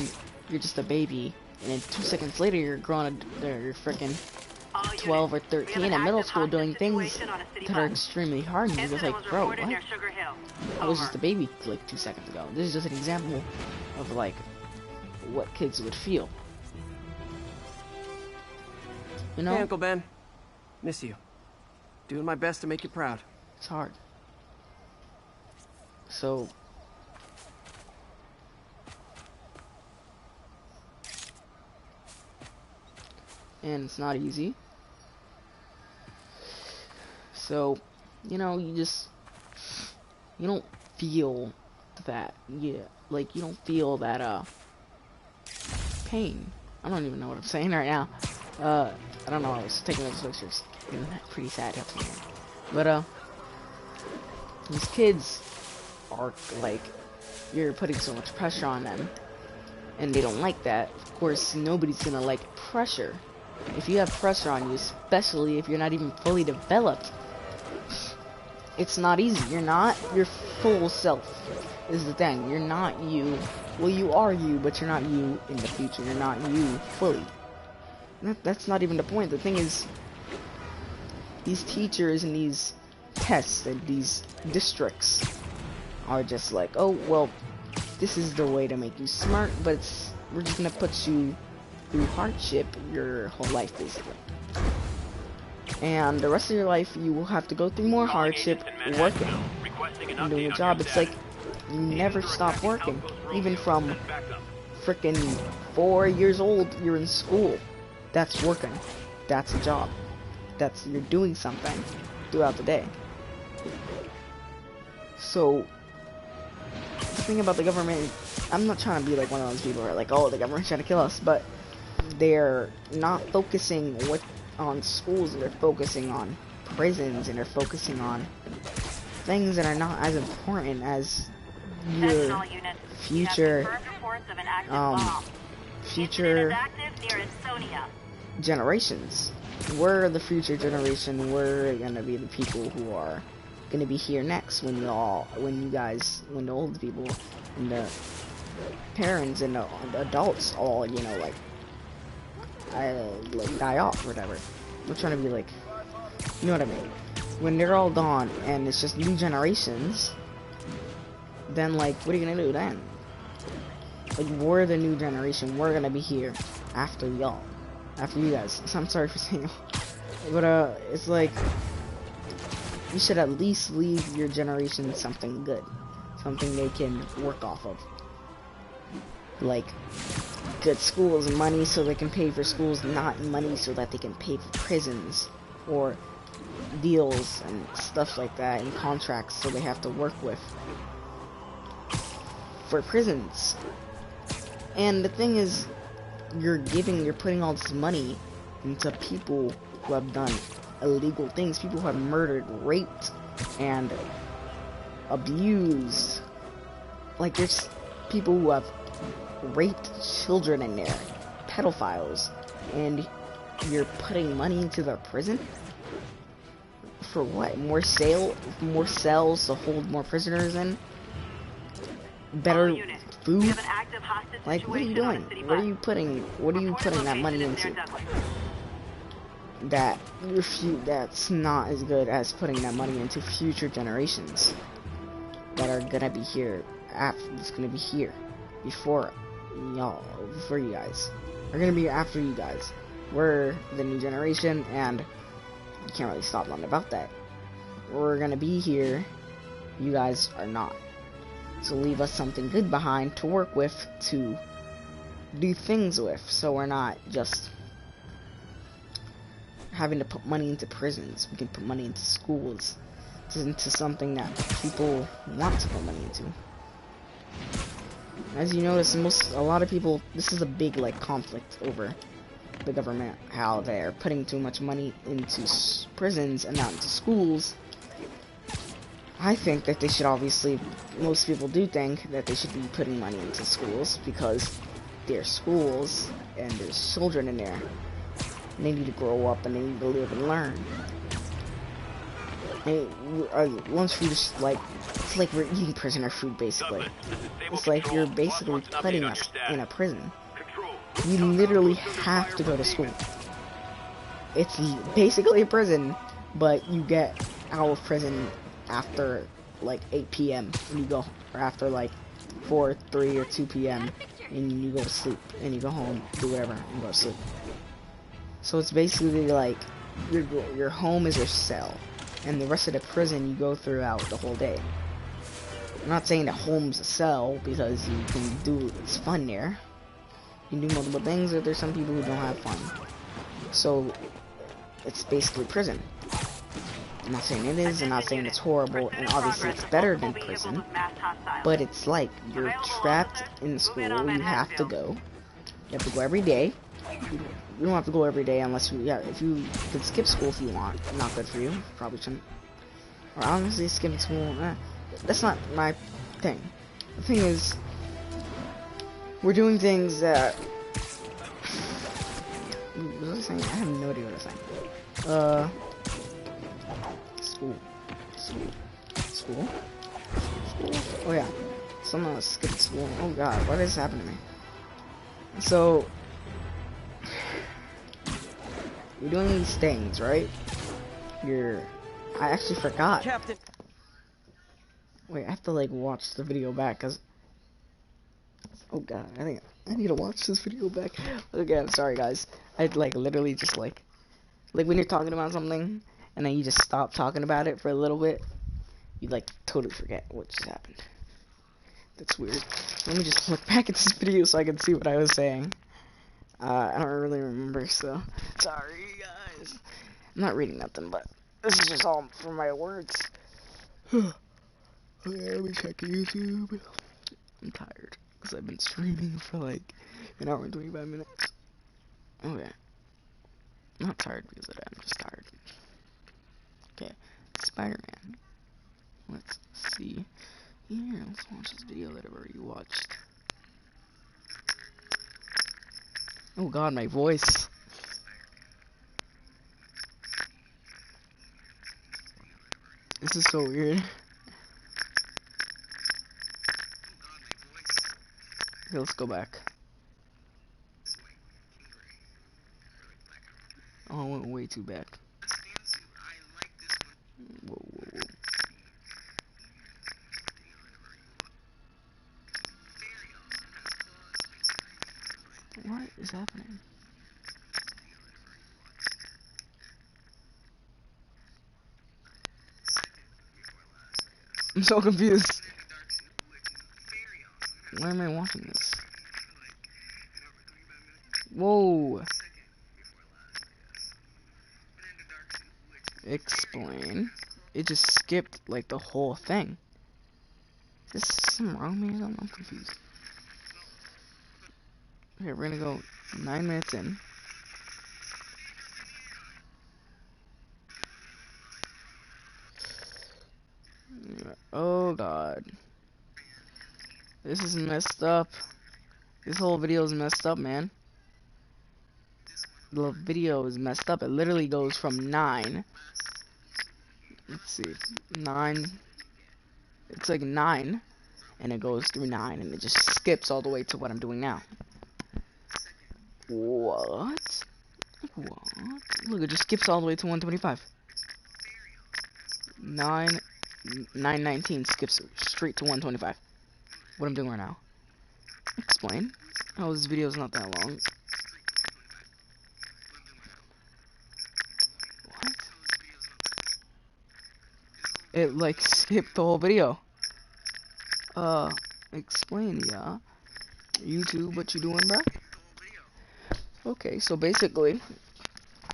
you're just a baby, and then 2 seconds later you're growing. You're freaking 12 or 13 in middle school doing things that are extremely hard. And you're just like, bro, what? I was just a baby like 2 seconds ago. This is just an example of like what kids would feel. You know? Hey, Uncle Ben. Miss you. Doing my best to make you proud. It's hard. So and it's not easy. So, you know, you don't feel that, like you don't feel that pain. I don't even know what I'm saying right now. I don't know, I was taking those pictures. Pretty sad. But these kids are like, you're putting so much pressure on them, and they don't like that. Of course, nobody's gonna like pressure. If you have pressure on you, especially if you're not even fully developed, it's not easy. You're not your full self, is the thing. You're not you. Well, you are you, but you're not you in the future. You're not you fully. That's not even the point. The thing is, these teachers and these tests and these districts are just like, oh, well, this is the way to make you smart, but we're just gonna put you through hardship your whole life, basically. And the rest of your life, you will have to go through more hardship, working, and doing your job. It's like, you never stop working. Even from frickin' 4 years old, you're in school. That's working. That's a job. You're doing something throughout the day. So, the thing about the government, I'm not trying to be like one of those people who are like, oh, the government's trying to kill us, but they're not focusing on schools, they're focusing on prisons, and they're focusing on things that are not as important as your future generations. We're the future generation. We're gonna be the people who are gonna be here next when the old people and the parents and the adults all, you know, like die off or whatever. I'm trying to be like, you know what I mean? When they're all gone and it's just new generations, then like, what are you gonna do then? Like, we're the new generation. We're gonna be here after y'all, after you guys. So I'm sorry for saying, but it's like you should at least leave your generation something good, something they can work off of, like good schools and money so they can pay for schools, not money so that they can pay for prisons or deals and stuff like that and contracts so they have to work with for prisons. And the thing is, you're putting all this money into people who have done illegal things, people who have murdered, raped, and abused. Like, there's people who have raped children in there, pedophiles, and you're putting money into their prison? For what? More cells to hold more prisoners in? Better food? Like, what are you doing? What are you putting that money into? That's not as good as putting that money into future generations that are gonna be here it's gonna be here before you guys. We're gonna be after you guys. We're the new generation, and you can't really stop nothing about that. We're gonna be here. You guys are not. So leave us something good behind to work with, to do things with, so we're not just having to put money into prisons. We can put money into schools, into something that people want to put money into. As you notice, a lot of people, this is a big like conflict over the government, how they're putting too much money into prisons and not into schools. I think that they should, obviously, most people do think that they should be putting money into schools because they're schools and there's children in there. And they need to grow up and they need to live and learn. Lunch food is like, it's like we're eating prisoner food, basically. It's like you're basically putting us in a prison. You literally have to go to school. It's basically a prison, but you get out of prison after like 8 p.m. and you go, or after like 4, 3, or 2 p.m. and you go to sleep, and you go home, do whatever, and go to sleep. So it's basically like your home is your cell, and the rest of the prison you go throughout the whole day. I'm not saying that home's a cell because you can do, it's fun there. You can do multiple things, or there's some people who don't have fun. So it's basically prison. I'm not saying it is, I'm not saying it's horrible, and obviously it's better than prison, but it's like you're trapped in school. You have to go. You have to go every day. You don't have to go every day unless you, if you could skip school if you want. Not good for you. Probably shouldn't. Or honestly, skipping school, that's not my thing. The thing is, we're doing things that... What was I saying? I have no idea what I was saying. School? Oh yeah. Someone was skipping school. Oh god, what is happening to me? So... You're doing these things, right? I actually forgot. Captain. Wait, I have to like watch the video back, cause... Oh god, I think I need to watch this video back. Okay, I'm sorry guys. I'd like literally just like when you're talking about something, and then you just stop talking about it for a little bit, you like totally forget what just happened. That's weird. Let me just look back at this video so I can see what I was saying. I don't really remember, so sorry guys. I'm not reading nothing, but this is just all from my words. Okay, let me check YouTube. I'm tired because I've been streaming for like an hour and 25 minutes. Okay. I'm not tired because of that, I'm just tired. Okay, Spider-Man. Let's see. Here, let's watch this video that I've already watched. Oh god, my voice. This This is so weird. Okay, let's go back. Oh, I went way too back. Whoa, whoa, whoa. What is happening? I'm so confused. Why am I watching this? Whoa. Explain. It just skipped like the whole thing. Is something wrong with me or something? I'm confused. Okay, we're gonna go 9 minutes in. Oh god. This is messed up. This whole video is messed up, man. The video is messed up. It literally goes from 9. Let's see. 9. It's like 9. And it goes through 9. And it just skips all the way to what I'm doing now. What? What? Look, it just skips all the way to 125. 919 skips straight to 125. What I'm doing right now. Explain. Oh, this video is not that long. What? It like skipped the whole video. Explain, yeah. YouTube, what you doing, bro? Okay, so basically,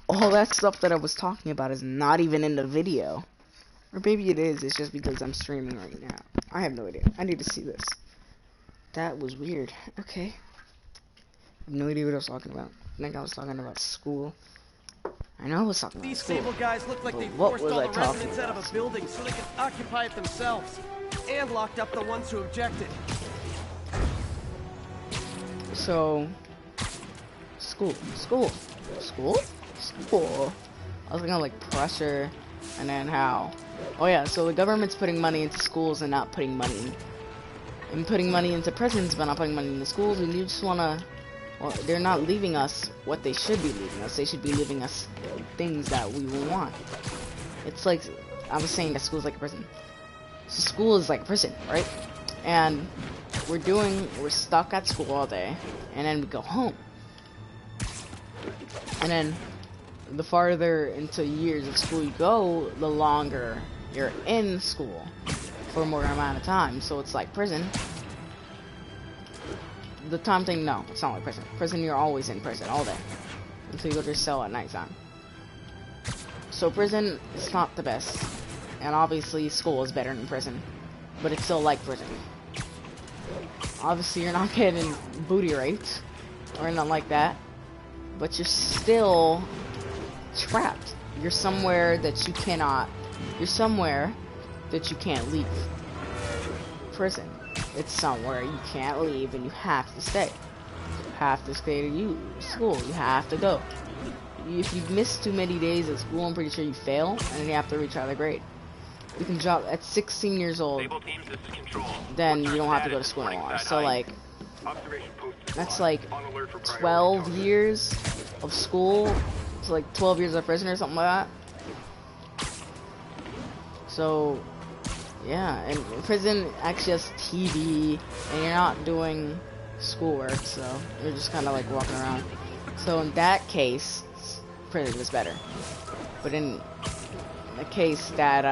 all that stuff that I was talking about is not even in the video. Or maybe it is, it's just because I'm streaming right now. I have no idea. I need to see this. That was weird. Okay. I have no idea what I was talking about. I think I was talking about school. I know I was talking about These school. stable guys look like But they what forced was all I the talking residents out of about? a building so they can occupy it themselves. And locked up the ones who objected. So, school. I was thinking of, like, pressure, and then how. Oh yeah, so the government's putting money into schools and not putting money putting money into prisons, but not putting money into schools. And you just wanna, well, they're not leaving us what they should be leaving us. They should be leaving us things that we want. It's like, I was saying that school's like a prison. So school is like a prison, right? And we're stuck at school all day, and then we go home. And then the farther into years of school you go, the longer you're in school for a more amount of time. So it's like prison. The time thing, no, it's not like prison. Prison, you're always in prison all day until you go to your cell at nighttime. So prison is not the best, and obviously school is better than prison, but it's still like prison. Obviously you're not getting booty raped or anything like that, but you're still trapped. You're somewhere that you cannot, you're somewhere that you can't leave. Prison, it's somewhere you can't leave and you have to stay. You have to stay to school, you have to go. If you miss too many days at school, I'm pretty sure you fail, and then you have to retry the grade. You can drop at 16 years old, Stable teams, this is Control. then What's you our don't have to go to status school reporting anymore. side So eye? like, Observation post is that's live. like On alert for priority 12 target. years of school. It's like 12 years of prison or something like that. So, yeah, and prison actually has TV, and you're not doing schoolwork, so you're just kind of like walking around. So in that case, prison is better. But in the case that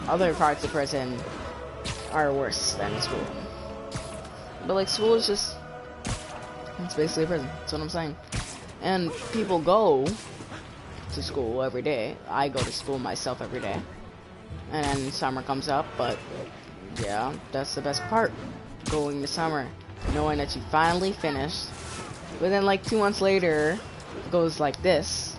other parts of prison are worse than school. But like school is just, it's basically a prison. That's what I'm saying. And people go to school every day. I go to school myself every day. And then summer comes up, but yeah, that's the best part. Going to summer, knowing that you finally finished. But then like 2 months later, it goes like this,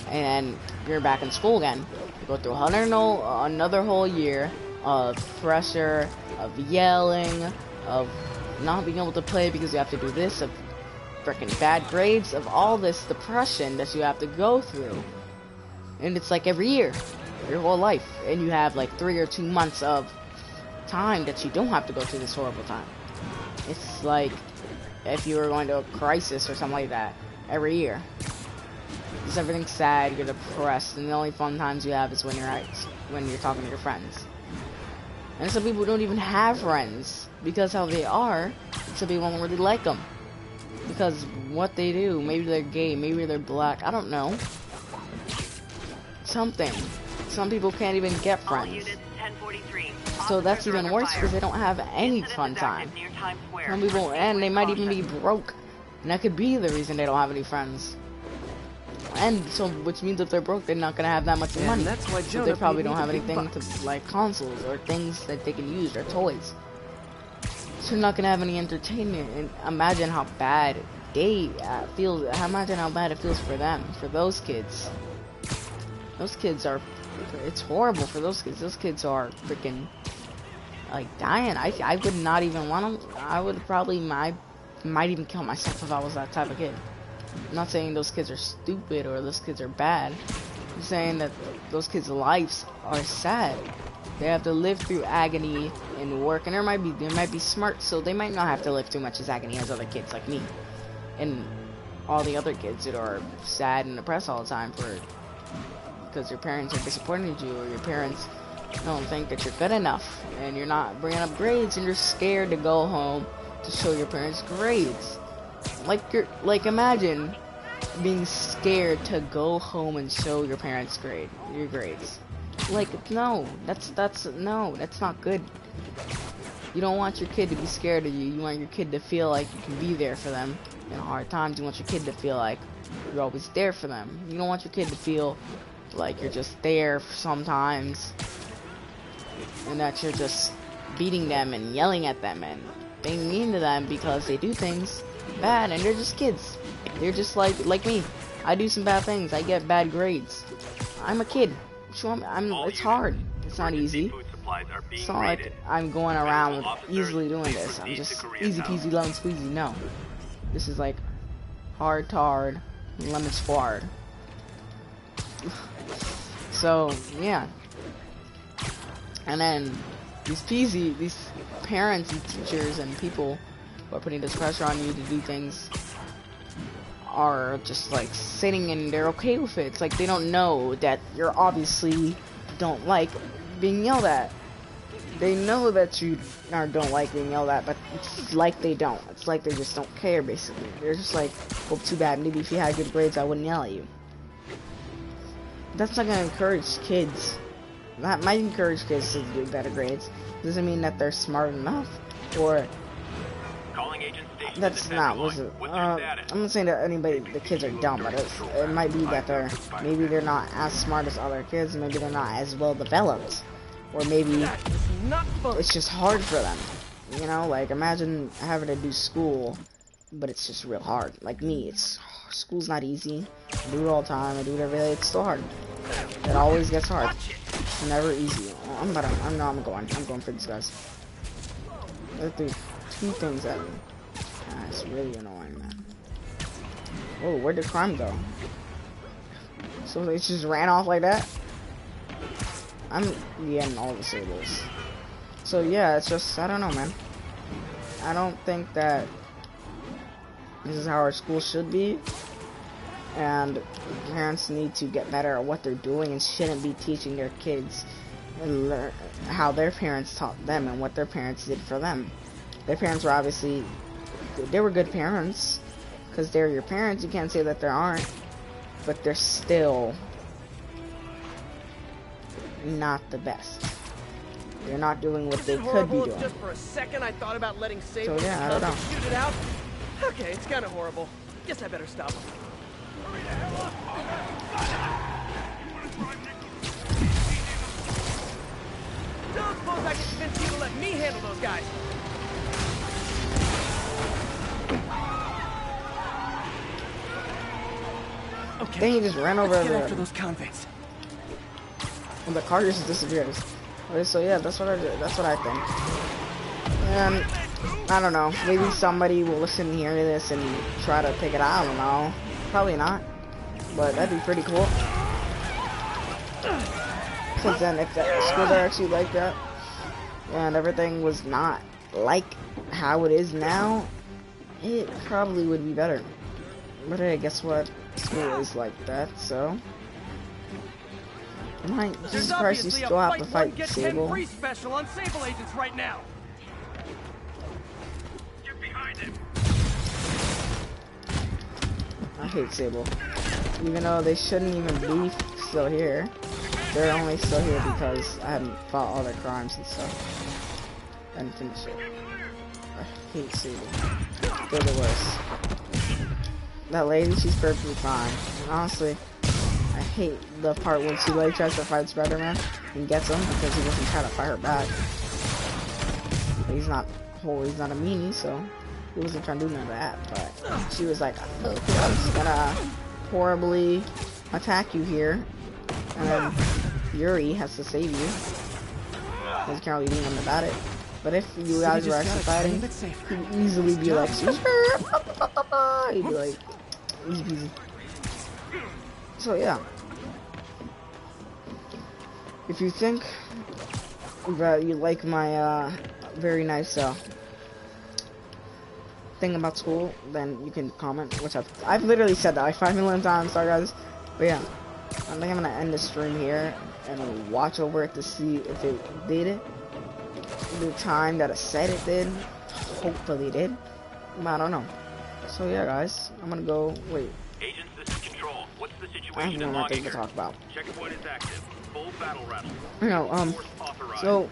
and you're back in school again. You go through another whole year of pressure, of yelling, of not being able to play because you have to do this, of freaking bad grades, of all this depression that you have to go through And it's like every year, your whole life, and you have like 3 or 2 months of time that you don't have to go through this horrible time. It's like if you were going to a crisis or something like that every year. Because everything's sad, you're depressed, and the only fun times you have is when you're out, when you're talking to your friends. And some people don't even have friends because how they are. Some people don't really like them because what they do. Maybe they're gay, maybe they're black. I don't know. Something. Some people can't even get All friends. units, 1043. So that's Officers are even under worse fire. because they don't have any Incident fun is time. active near Times Square. Some people, Proceed and they with might even be caution. broke, and that could be the reason they don't have any friends. And so, which means if they're broke, they're not gonna have that much And money. that's why So Jonah they probably paid me don't have the big anything bucks. to like consoles or things that they can use or toys. So they're not gonna have any entertainment. And imagine how bad they feel. Imagine how bad it feels for them, for those kids. Those kids are. It's horrible for those kids. Those kids are freaking like dying. I would not even want them. I would probably might even kill myself if I was that type of kid. I'm not saying those kids are stupid or those kids are bad. I'm saying that those kids' lives are sad. They have to live through agony and work, and they might be smart, so they might not have to live too much as agony as other kids like me and all the other kids that are sad and depressed all the time because your parents are disappointing you or your parents don't think that you're good enough and you're not bringing up grades and you're scared to go home to show your parents grades. Like imagine being scared to go home and show your parents your grades. Like no, that's not good. You don't want your kid to be scared of you. You want your kid to feel like you can be there for them in hard times. You want your kid to feel like you're always there for them. You don't want your kid to feel like you're just there sometimes and that you're just beating them and yelling at them and being mean to them because they do things bad and they're just kids. They're just like me. I do some bad things. I get bad grades. I'm a kid. It's hard. It's not easy. Food supplies are being It's not like raided. I'm going around Officers, easily doing please this. I'm proceed just to Koreatown. easy peasy lemon squeezy. No. This is like hard tard lemon squard. So yeah. And then these parents and teachers and people who are putting this pressure on you to do things are just like sitting and they're okay with it. It's like they don't know that you're obviously don't like being yelled at. They know that you don't like being yelled at, but it's like they don't. It's like they just don't care, basically. They're just like, well, too bad. Maybe if you had good grades, I wouldn't yell at you. That's not gonna encourage kids. That might encourage kids to do better grades. Doesn't mean that they're smart enough, or Calling agent station that's to not. defend What's the it? line. What's their status? I'm not saying that the kids are dumb, but it might be that maybe they're not as smart as other kids. Maybe they're not as well developed, or maybe That is not fun. it's just hard for them. You know, like imagine having to do school, but it's just real hard. Like me, school's not easy. I do it all the time. I do it every day. It's still hard. It always gets hard. It's never easy. I'm going for these guys. They threw 2 things at me. It's really annoying, man. Oh, where'd the crime go? So they just ran off like that? I'm getting all the disables. So yeah, it's just, I don't know, man. I don't think that this is how our school should be. And parents need to get better at what they're doing and shouldn't be teaching their kids and learn how their parents taught them and what their parents did for them. Their parents were obviously, they were good parents because they're your parents. You can't say that they aren't, but they're still not the best. They're not doing what they could be Horrible if doing. just for a second I thought about letting Sable So, yeah, I don't know. shoot it out. Okay, it's kind of horrible. Guess I better stop him. Don't suppose I can convince you to let me handle those guys. Okay. Then he just ran over Let's get after the, those convicts. and the car just disappears. Okay, so yeah, that's what I did. That's what I think. And I don't know. Maybe somebody will listen here to this and try to pick it out. I don't know. Probably not. But that'd be pretty cool. Because then if the schools are actually like that, and everything was not like how it is now, it probably would be better. But hey, guess what? School is like that, so... Jesus Christ, you still have to fight Sable. Free special on Sable agents right now. Get behind him. I hate Sable. Even though they shouldn't even be still here. They're only still here because I haven't fought all their crimes and stuff. And finished it. I hate Sable. They're the worst. That lady, she's perfectly fine. And honestly, I hate the part when she like tries to fight Spider-Man and gets him because he doesn't try to fight her back. But he's not a meanie, so he wasn't trying to do none of that. But she was like, oh, I'm just gonna horribly attack you here, and then Yuri has to save you. Because can't really do nothing about it. But if you guys were actually fighting, he'd easily be like, he'd be like, easy peasy. So yeah, if you think that you like my very nice thing about school, then you can comment, which I've literally said that like 5 million times, sorry guys. But yeah, I think I'm gonna end the stream here and watch over it to see if it did the time that I said it did. Hopefully it did, but I don't know. So yeah guys, I'm gonna go, wait. Agents, this is Control. What's the I situation have in one more thing Longacre? to talk about. Checkpoint is active. Full battle rattle. You know, Force authorized. so,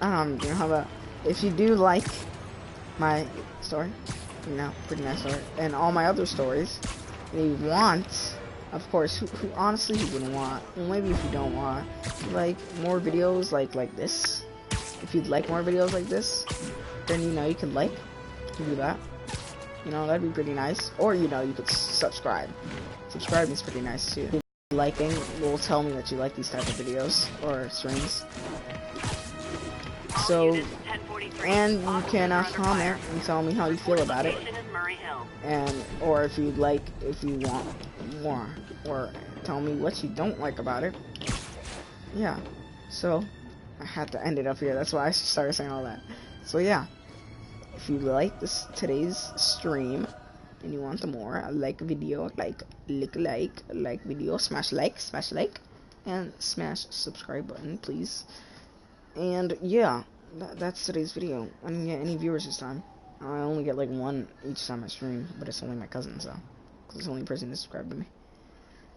you know how about, if you do like my story, you know, pretty nice story, and all my other stories, and you want, of course, who honestly you wouldn't want, well, maybe if you don't want, like, more videos like this, if you'd like more videos like this, then, you know, you can do that. You know, that'd be pretty nice. Or, you know, you could subscribe. Subscribing is pretty nice, too. Liking will tell me that you like these type of videos or streams. So, and you can comment and tell me how you feel about it. And, or if you want more. Or tell me what you don't like about it. Yeah. So, I had to end it up here. That's why I started saying all that. So, yeah. If you like today's stream and you want more, like video, like video, smash like, and smash subscribe button, please. And yeah, that's today's video. I didn't get any viewers this time. I only get like one each time I stream, but it's only my cousin, so because it's the only person that subscribed to me.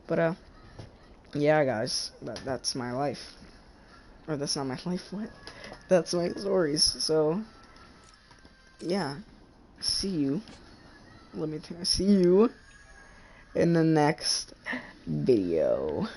But yeah, guys, that's my life. Or that's not my life. What? That's my stories. So. Yeah, see you in the next video.